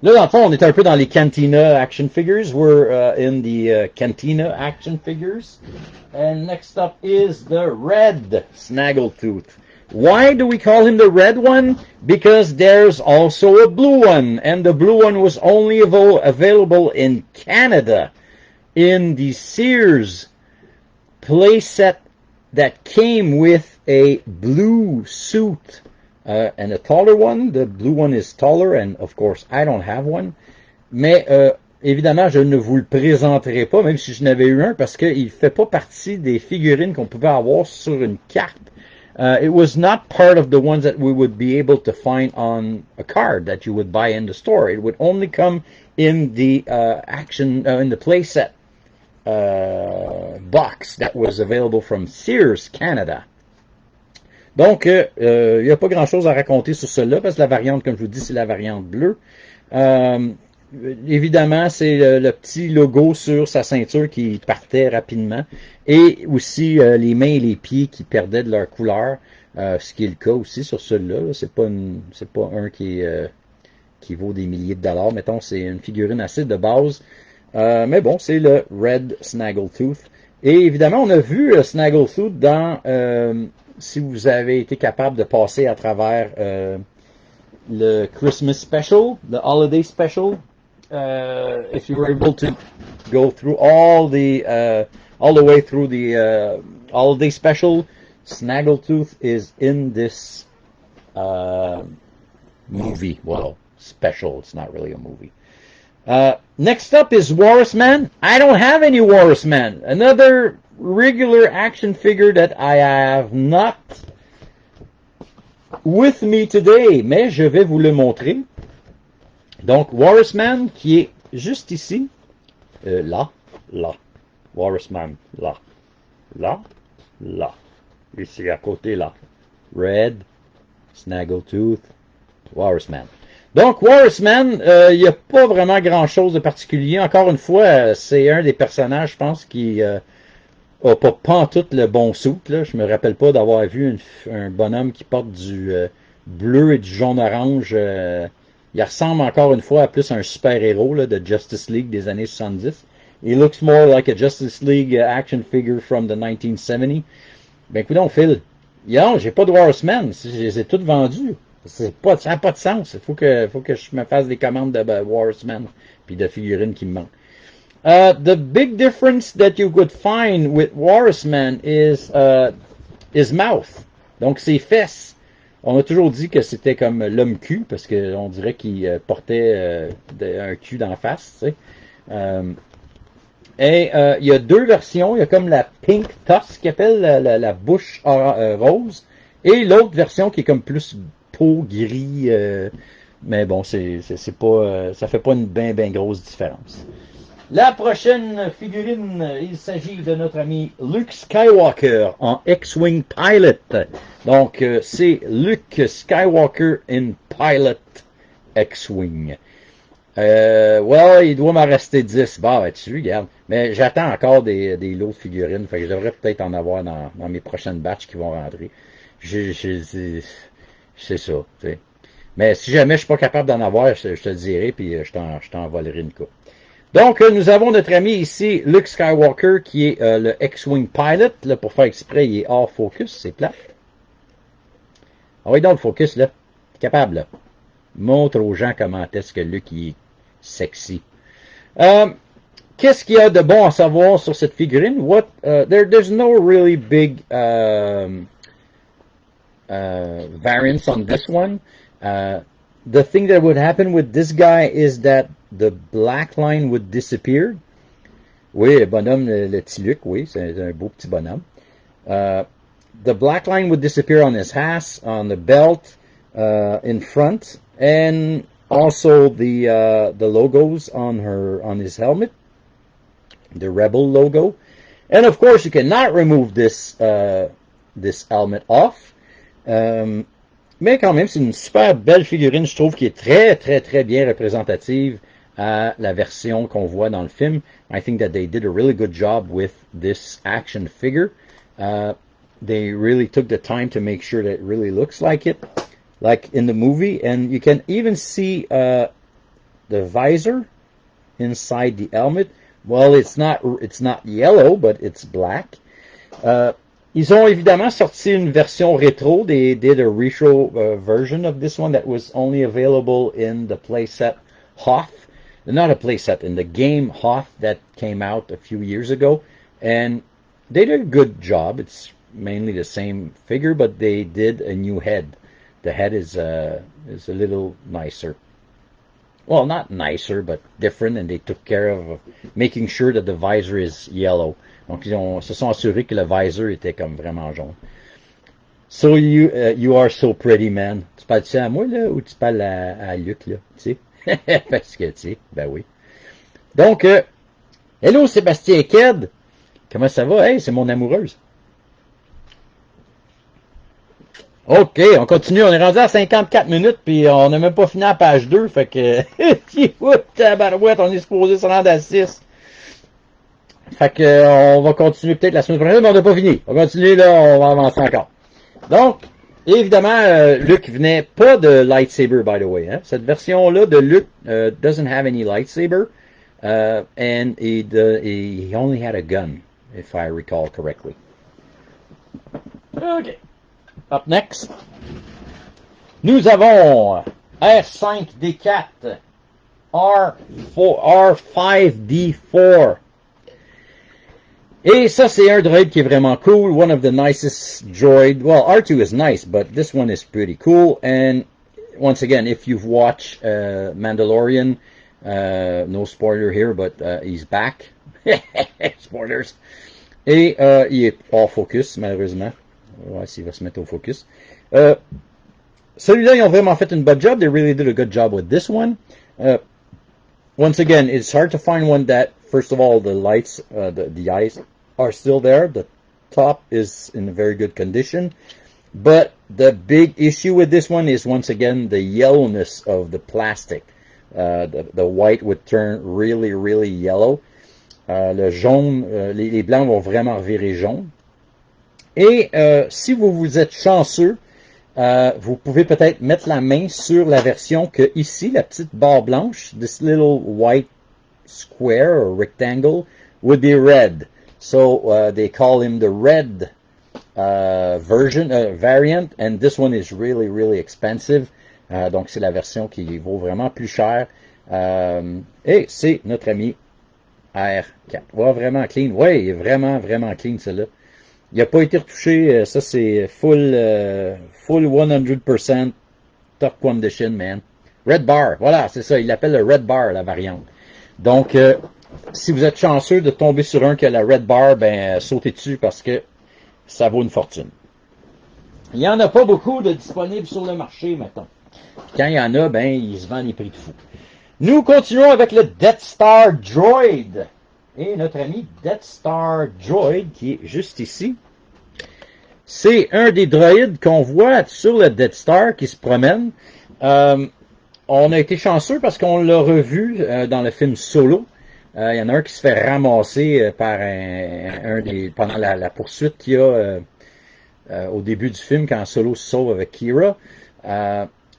Là, dans le fond, on est un peu dans les Cantina action figures. We're in the Cantina action figures. And next up is the red Snaggletooth. Why do we call him the red one? Because there's also a blue one. And the blue one was only available in Canada. In the Sears playset that came with a blue suit. And a taller one. The blue one is taller, and of course, I don't have one. Mais évidemment, je ne vous le présenterai pas, même si je n'avais eu un, parce qu'il ne fait pas partie des figurines qu'on pouvait avoir sur une carte. It was not part of the ones that we would be able to find on a card that you would buy in the store. It would only come in the in the playset box that was available from Sears Canada. Donc, il n'y a pas grand-chose à raconter sur cela, parce que la variante, comme je vous dis, c'est la variante bleue. Évidemment, c'est le petit logo sur sa ceinture qui partait rapidement. Et aussi les mains et les pieds qui perdaient de leur couleur, ce qui est le cas aussi sur celui-là. C'est pas un qui vaut des milliers de dollars. Mettons, c'est une figurine assez de base. Mais bon, c'est le Red Snaggletooth. Et évidemment, on a vu Snaggletooth dans, si vous avez été capable de passer à travers le Christmas Special, the Holiday Special, if you were able to go through all the way through the Holiday Special, Snaggletooth is in this movie. Well, special. It's not really a movie. Next up is Walrus Man. I don't have any Walrus Man. Another regular action figure that I have not with me today, mais je vais vous le montrer. Donc, Walrus Man qui est juste ici. Là. Walrus Man, là. Ici, à côté, là. Red, Snaggletooth, Walrus Man. Donc, Walrus Man, il n'y a pas vraiment grand-chose de particulier. Encore une fois, c'est un des personnages, je pense, qui a pas pantoute le bon suit. Là. Je me rappelle pas d'avoir vu un bonhomme qui porte du bleu et du jaune-orange. Il ressemble encore une fois à plus un super-héros de Justice League des années 70. He looks more like a Justice League action figure from the 1970. Ben, écoute, Phil, j'ai pas de Walrus Man. Je les ai toutes vendus. Ça n'a pas de sens. Il faut que je me fasse des commandes de Walrus Man puis de figurines qui me manquent. The big difference that you could find with Walrus Man is his mouth. Donc, ses fesses. On a toujours dit que c'était comme l'homme cul parce qu'on dirait qu'il portait un cul d'en face. Tu sais. Et il y a deux versions. Il y a comme la Pink Tusk qui appelle la bouche rose et l'autre version qui est comme plus peau gris. Mais bon, c'est pas, ça fait pas une bien grosse différence. La prochaine figurine, il s'agit de notre ami Luke Skywalker en X-Wing Pilot. Donc, c'est Luke Skywalker in Pilot X-Wing. Il doit m'en rester 10. Bah, tu regarde. Mais j'attends encore des lots de figurines. Fait que je devrais peut-être en avoir dans mes prochaines batches qui vont rentrer. C'est ça, tu sais. Mais si jamais je suis pas capable d'en avoir, je te le dirai, puis je t'en volerai une coupe. Donc, nous avons notre ami ici, Luke Skywalker, qui est le X-Wing Pilot. Là, pour faire exprès, il est hors focus, c'est plat. Ah oui, donc le focus, là. T'es capable, là. Montre aux gens comment est-ce que Luke il est sexy. Qu'est-ce qu'il y a de bon à savoir sur cette figurine? There's no really big variance on this one. The thing that would happen with this guy is that the black line would disappear. Oui, le bonhomme, le petit Luke, oui, c'est un beau petit bonhomme. The black line would disappear on his hat, on the belt, in front, and also the logos on his helmet, the Rebel logo. And of course, you cannot remove this helmet off. Mais quand même, c'est une super belle figurine, je trouve, qui est très bien représentative à la version qu'on voit dans le film. I think that they did a really good job with this action figure. They really took the time to make sure that it really looks like it, like in the movie. And you can even see the visor inside the helmet. Well, it's not yellow, but it's black. Ils ont évidemment sorti une version rétro. They did a retro version of this one that was only available in the playset Hoth. Not a playset, in the game Hoth that came out a few years ago. And they did a good job. It's mainly the same figure, but they did a new head. The head is a little nicer. Well, not nicer, but different, and they took care of making sure that the visor is yellow. Donc, ils se sont assurés que le visor était comme vraiment jaune. So, you are so pretty, man. Tu parles-tu à moi, là, ou tu parles à Luc, là, tu sais? Parce que, tu sais, ben oui. Donc, hello, Sébastien Ked. Comment ça va? Hey, c'est mon amoureuse. OK, on continue. On est rendu à 54 minutes, puis on n'a même pas fini à page 2. Fait que, tabarouette, on est supposé se rendre à 6. Fait que, on va continuer peut-être la semaine prochaine, mais on n'a pas fini. On va continuer, là, on va avancer encore. Donc, évidemment, Luke venait pas de lightsaber, by the way. Hein? Cette version-là de Luke doesn't have any lightsaber. and he only had a gun, if I recall correctly. Okay. Up next, nous avons R5D4, R5D4. Et ça, c'est un droid qui est vraiment cool. One of the nicest droid. Well, R2 is nice, but this one is pretty cool. And once again, if you've watched Mandalorian, no spoiler here, but he's back. Spoilers. Et il est hors focus, malheureusement. On va voir s'il va se mettre au focus. Celui-là, ils ont vraiment fait une bonne job. They really did a good job with this one. Once again, it's hard to find one that, first of all, the lights, the eyes are still there. The top is in a very good condition. But the big issue with this one is, once again, the yellowness of the plastic. The white would turn really, really yellow. Le jaune, les blancs vont vraiment revirer jaune. Et si vous êtes chanceux, vous pouvez peut-être mettre la main sur la version que ici, la petite barre blanche, this little white square or rectangle would be red. So they call him the red variant, and this one is really, really expensive. Donc c'est la version qui vaut vraiment plus cher. Et c'est notre ami R4. Ouais, vraiment clean. Ouais, il est vraiment, vraiment clean, celui-là. Il n'a pas été retouché. Ça, c'est full 100% top condition, man. Red bar. Voilà, c'est ça. Il l'appelle le red bar, la variante. Donc, si vous êtes chanceux de tomber sur un qui a la red bar, ben, sautez dessus parce que ça vaut une fortune. Il n'y en a pas beaucoup de disponibles sur le marché, maintenant. Quand il y en a, ben, ils se vendent les prix de fou. Nous continuons avec le Death Star Droid. Et notre ami Death Star Droid, qui est juste ici, c'est un des droïdes qu'on voit sur le Death Star qui se promène. On a été chanceux parce qu'on l'a revu dans le film Solo. Il y en a un qui se fait ramasser par pendant la poursuite qu'il y a au début du film quand Solo se sauve avec Kira.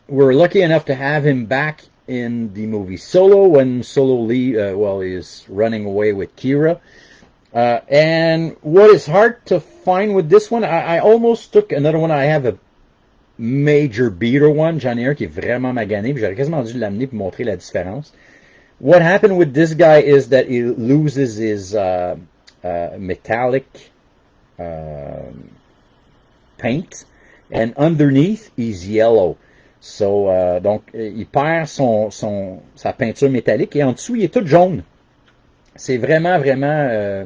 We're lucky enough to have him back in the movie Solo when Solo is running away with Kira. And what is hard to find with this one, I almost took another one. I have a major beater one. J'en ai un qui est vraiment magané, puis j'aurais quasiment dû l'amener pour montrer la différence. What happened with this guy is that he loses his metallic paint, and underneath he's yellow. So, donc, il perd sa peinture métallique et en dessous, il est tout jaune. C'est vraiment, vraiment...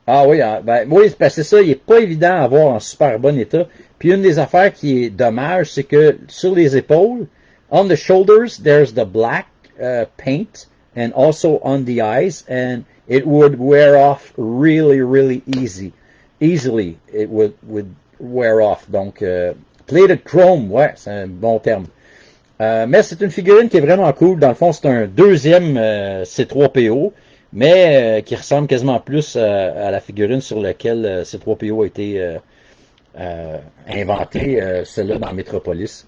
Ah oui, oui, c'est ça, il n'est pas évident à avoir en super bon état. Puis une des affaires qui est dommage, c'est que sur les épaules, on the shoulders, there's the black paint, and also on the eyes, and it would wear off really, really easily. It would wear off. Donc, plated chrome, ouais, c'est un bon terme. Mais c'est une figurine qui est vraiment cool. Dans le fond, c'est un deuxième C3PO, mais qui ressemble quasiment plus à la figurine sur laquelle C3PO a été inventé, celle-là dans Metropolis,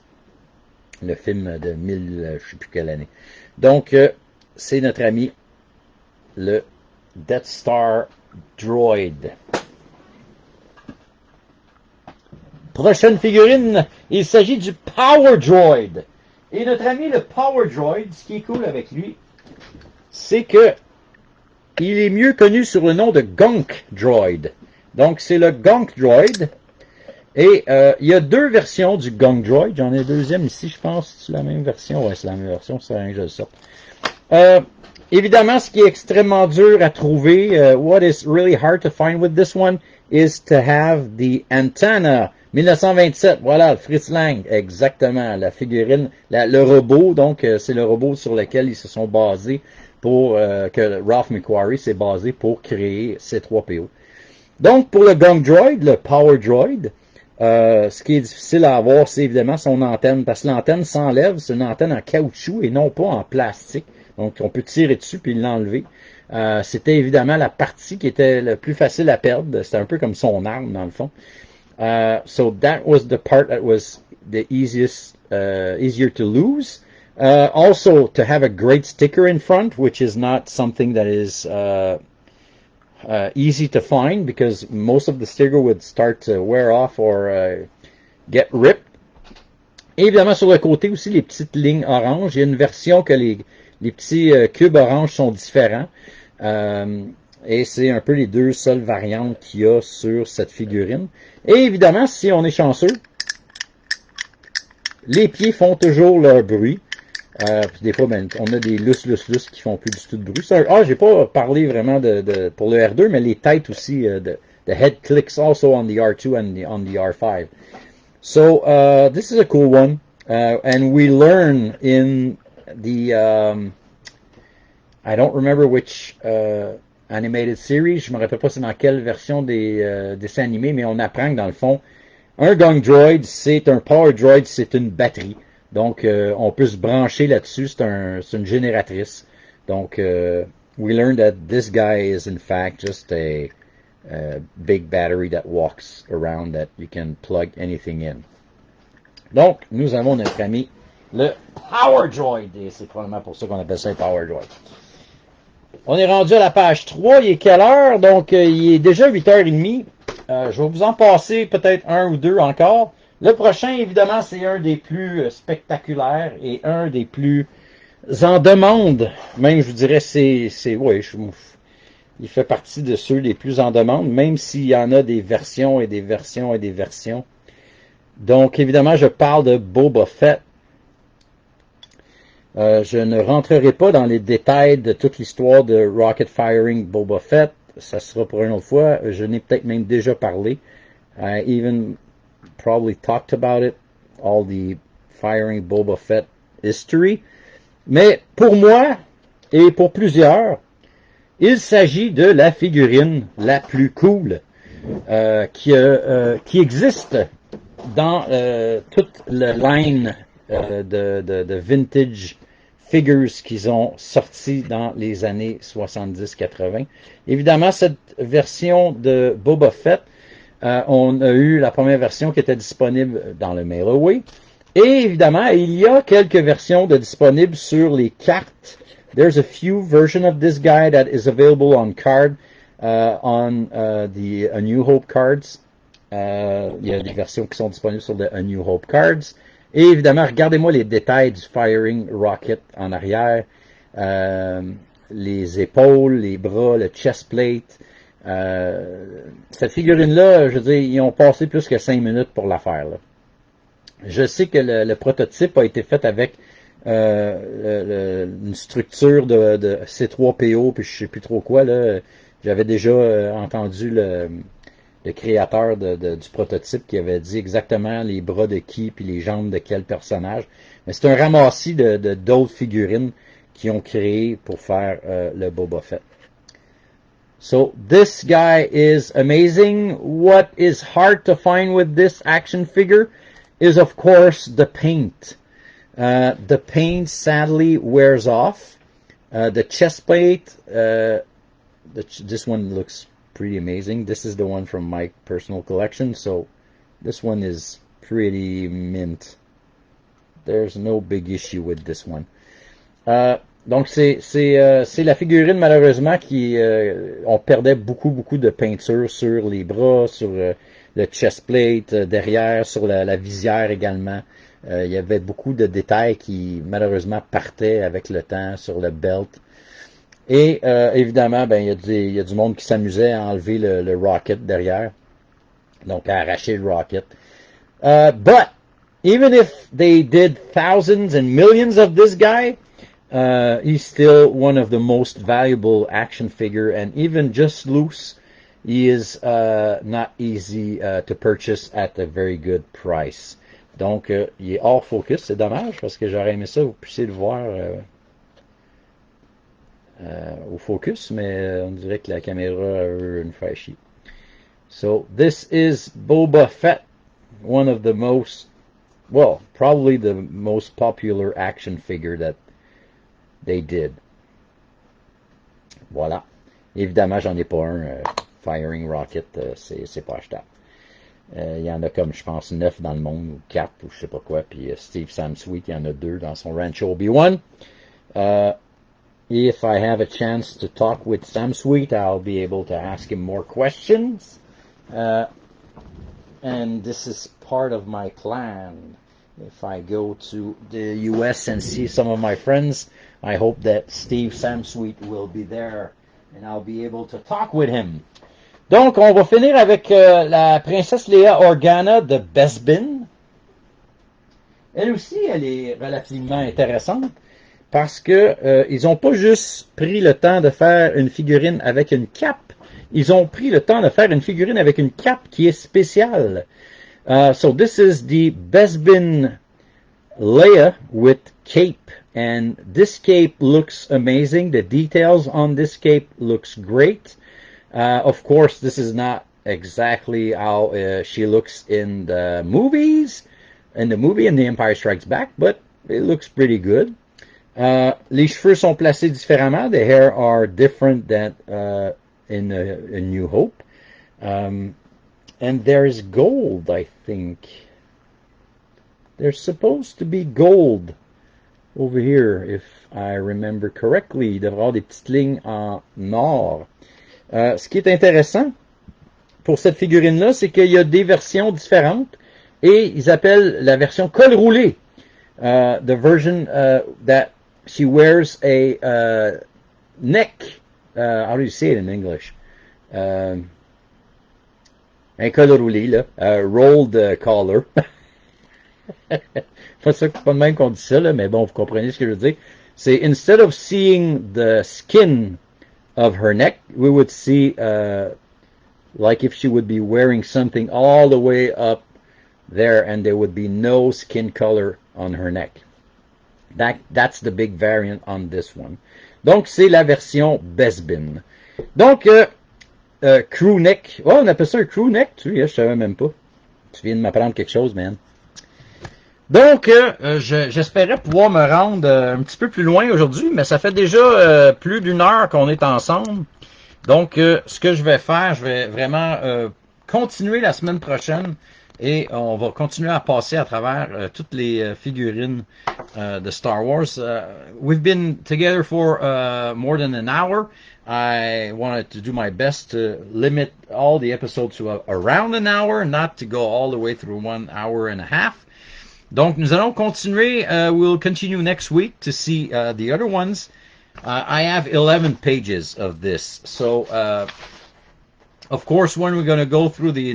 le film de 1000, je sais plus quelle année. Donc, c'est notre ami, le Death Star Droid. Prochaine figurine, il s'agit du Power Droid. Et notre ami le Power Droid, ce qui est cool avec lui, c'est que il est mieux connu sur le nom de Gonk Droid. Donc c'est le Gonk Droid. Et il y a deux versions du Gonk Droid. J'en ai une deuxième ici, je pense. C'est la même version. Ouais, c'est la même version. C'est rien que je le sorte. Évidemment, ce qui est extrêmement dur à trouver, what is really hard to find with this one, is to have the antenna. 1927, voilà, le Fritz Lang, exactement, la figurine, le robot, donc c'est le robot sur lequel ils se sont basés pour, que Ralph McQuarrie s'est basé pour créer C3PO. Donc, pour le Gonk Droid, le Power Droid, ce qui est difficile à avoir, c'est évidemment son antenne, parce que l'antenne s'enlève, c'est une antenne en caoutchouc et non pas en plastique. Donc, on peut tirer dessus puis l'enlever. C'était évidemment la partie qui était le plus facile à perdre. C'était un peu comme son arme, dans le fond. So that was the part that was the easier to lose. Also, to have a great sticker in front, which is not something that is easy to find because most of the sticker would start to wear off or get ripped. Et évidemment, sur le côté aussi, les petites lignes oranges. Il y a une version que les petits cubes oranges sont différents. Et c'est un peu les deux seules variantes qu'il y a sur cette figurine. Et évidemment, si on est chanceux, les pieds font toujours leur bruit. Puis des fois, ben, on a des lousses qui font plus du tout de bruit. J'ai pas parlé vraiment pour le R2, mais les têtes aussi, the head clicks also on the R2 and on the R5. So this is a cool one, and we learn in the I don't remember which animated series. Je me rappelle pas c'est dans quelle version des dessins animés, mais on apprend que dans le fond, un gang droid, c'est un power droid, c'est une batterie. Donc on peut se brancher là-dessus. C'est une génératrice. Donc we learned that this guy is in fact just a big battery that walks around that you can plug anything in. Donc, nous avons notre ami le Power Droid, et c'est probablement pour ça qu'on appelle ça un Power Droid. On est rendu à la page 3, il est quelle heure? Donc, il est déjà 8h30. Je vais vous en passer peut-être un ou deux encore. Le prochain, évidemment, c'est un des plus spectaculaires et un des plus en demande. Même, je vous dirais, il fait partie de ceux les plus en demande, même s'il y en a des versions et des versions et des versions. Donc, évidemment, je parle de Boba Fett. Je ne rentrerai pas dans les détails de toute l'histoire de Rocket Firing Boba Fett. Ça sera pour une autre fois. Je n'ai peut-être même déjà parlé. I even probably talked about it, all the Firing Boba Fett history. Mais pour moi, et pour plusieurs, il s'agit de la figurine la plus cool qui existe dans toute la line de vintage figures qu'ils ont sorti dans les années 70-80. Évidemment, cette version de Boba Fett, on a eu la première version qui était disponible dans le mail-away. Et évidemment, il y a quelques versions disponibles sur les cartes. There's a few versions of this guy that is available on card, on the A New Hope cards. Il y a des versions qui sont disponibles sur le A New Hope cards. Et évidemment, regardez-moi les détails du Firing Rocket en arrière. Les épaules, les bras, le chest plate. Cette figurine-là, je veux dire, ils ont passé plus que 5 minutes pour la faire. Là. Je sais que le prototype a été fait avec une structure de C3PO, puis je sais plus trop quoi. Là. J'avais déjà entendu le créateur du prototype qui avait dit exactement les bras de qui puis les jambes de quel personnage. Mais c'est un ramassis d'autres figurines qui ont créé pour faire le Boba Fett. So this guy is amazing. What is hard to find with this action figure is of course the paint. The paint sadly wears off. The chest plate, this one looks pretty amazing. This is the one from my personal collection, so this one is pretty mint. There's no big issue with this one. Donc c'est la figurine malheureusement qui on perdait beaucoup de peinture sur les bras, sur le chest plate derrière, sur la visière également. Il y avait beaucoup de détails qui malheureusement partaient avec le temps sur le belt. Et évidemment, ben il y a du monde qui s'amusait à enlever le rocket derrière, donc à arracher le rocket. But even if they did thousands and millions of this guy, he's still one of the most valuable action figure, and even just loose, he is not easy to purchase at a very good price. Donc, il est hors focus, c'est dommage, parce que j'aurais aimé ça, vous puissiez le voir au focus, mais on dirait que la caméra a eu une faire chier. So, this is Boba Fett, one of the most, well, probably the most popular action figure that they did. Voilà. Évidemment, j'en ai pas un Firing Rocket, c'est pas achetable. Il y en a comme, je pense, 9 dans le monde, ou 4, ou je sais pas quoi. Puis Steve Samsweet, il y en a 2 dans son rancho Obi-Wan. If I have a chance to talk with Samsweet, I'll be able to ask him more questions. And this is part of my plan. If I go to the US and see some of my friends, I hope that Steve Samsweet will be there and I'll be able to talk with him. Donc, on va finir avec la princesse Leia Organa de Bespin. Elle aussi, elle est relativement intéressante parce que ils n'ont pas juste pris le temps de faire une figurine avec une cape, ils ont pris le temps de faire une figurine avec une cape qui est spéciale. So this is the Bespin Leia with cape, and this cape looks amazing. The details on this cape looks great. Of course, this is not exactly how she looks in the movies, in The Empire Strikes Back, but it looks pretty good. Les cheveux sont placés différemment. The hair are different than in New Hope. And there's gold, I think. There's supposed to be gold over here, if I remember correctly. Il devrait y avoir des petites lignes en or. Ce qui est intéressant pour cette figurine-là, c'est qu'il y a des versions différentes et ils appellent la version col roulé. The version that she wears a neck. How do you say it in English? Un col roulé, là. Rolled collar. Pas de même qu'on dit ça, là, mais bon, vous comprenez ce que je veux dire. C'est instead of seeing the skin of her neck, we would see like if she would be wearing something all the way up there and there would be no skin color on her neck. That's the big variant on this one. Donc, c'est la version Bespin. Donc, crew neck. Oh, on appelle ça un crew neck? Tu sais, je savais même pas. Tu viens de m'apprendre quelque chose, man. Donc, j'espérais pouvoir me rendre un petit peu plus loin aujourd'hui, mais ça fait déjà plus d'une heure qu'on est ensemble. Donc, ce que je vais faire, je vais vraiment continuer la semaine prochaine et on va continuer à passer à travers toutes les figurines de Star Wars. We've been together for more than an hour. I wanted to do my best to limit all the episodes to around an hour, not to go all the way through 1 hour and a half. Donc, nous allons continuer. We'll continue next week to see the other ones. I have 11 pages of this. So, of course, when we're going to go through the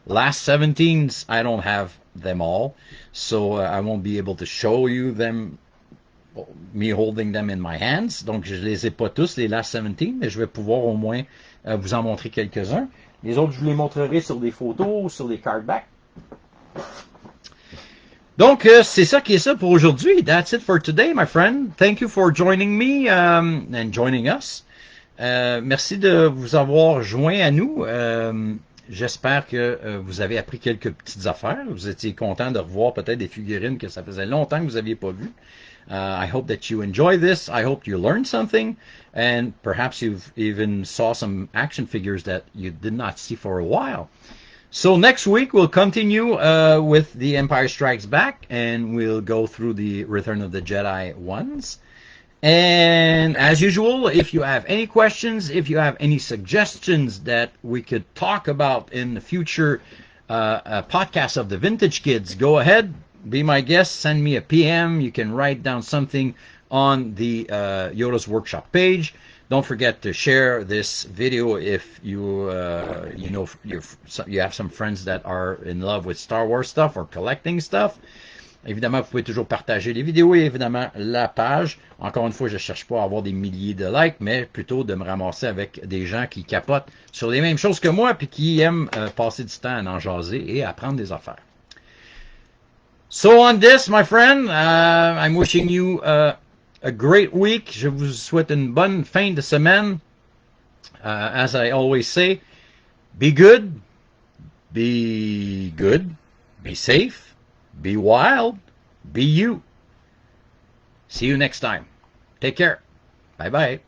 last 17s, I don't have them all. So, I won't be able to show you them, me holding them in my hands. Donc, je les ai pas tous, les last 17, mais je vais pouvoir au moins vous en montrer quelques-uns. Les autres, je vous les montrerai sur des photos ou sur des cardbacks. Donc, c'est ça qui est ça pour aujourd'hui. That's it for today, my friend. Thank you for joining me and joining us. Merci de vous avoir joint à nous. J'espère que vous avez appris quelques petites affaires. Vous étiez content de revoir peut-être des figurines que ça faisait longtemps que vous n'aviez pas vues. I hope that you enjoy this. I hope you learned something. And perhaps you've even saw some action figures that you did not see for a while. So next week we'll continue with The Empire Strikes Back and we'll go through the Return of the Jedi ones. And as usual, if you have any questions, if you have any suggestions that we could talk about in the future podcast of the Vintage Kids, go ahead, be my guest, send me a PM. You can write down something on the Yoda's Workshop page. Don't forget to share this video if you have some friends that are in love with Star Wars stuff or collecting stuff. Évidemment, vous pouvez toujours partager les vidéos et évidemment la page. Encore une fois, je ne cherche pas à avoir des milliers de likes, mais plutôt de me ramasser avec des gens qui capotent sur les mêmes choses que moi puis qui aiment passer du temps à en jaser et apprendre des affaires. So on this, my friend, I'm wishing you a great week. Je vous souhaite une bonne fin de semaine. As I always say, be good, be safe, be wild, be you. See you next time. Take care. Bye-bye.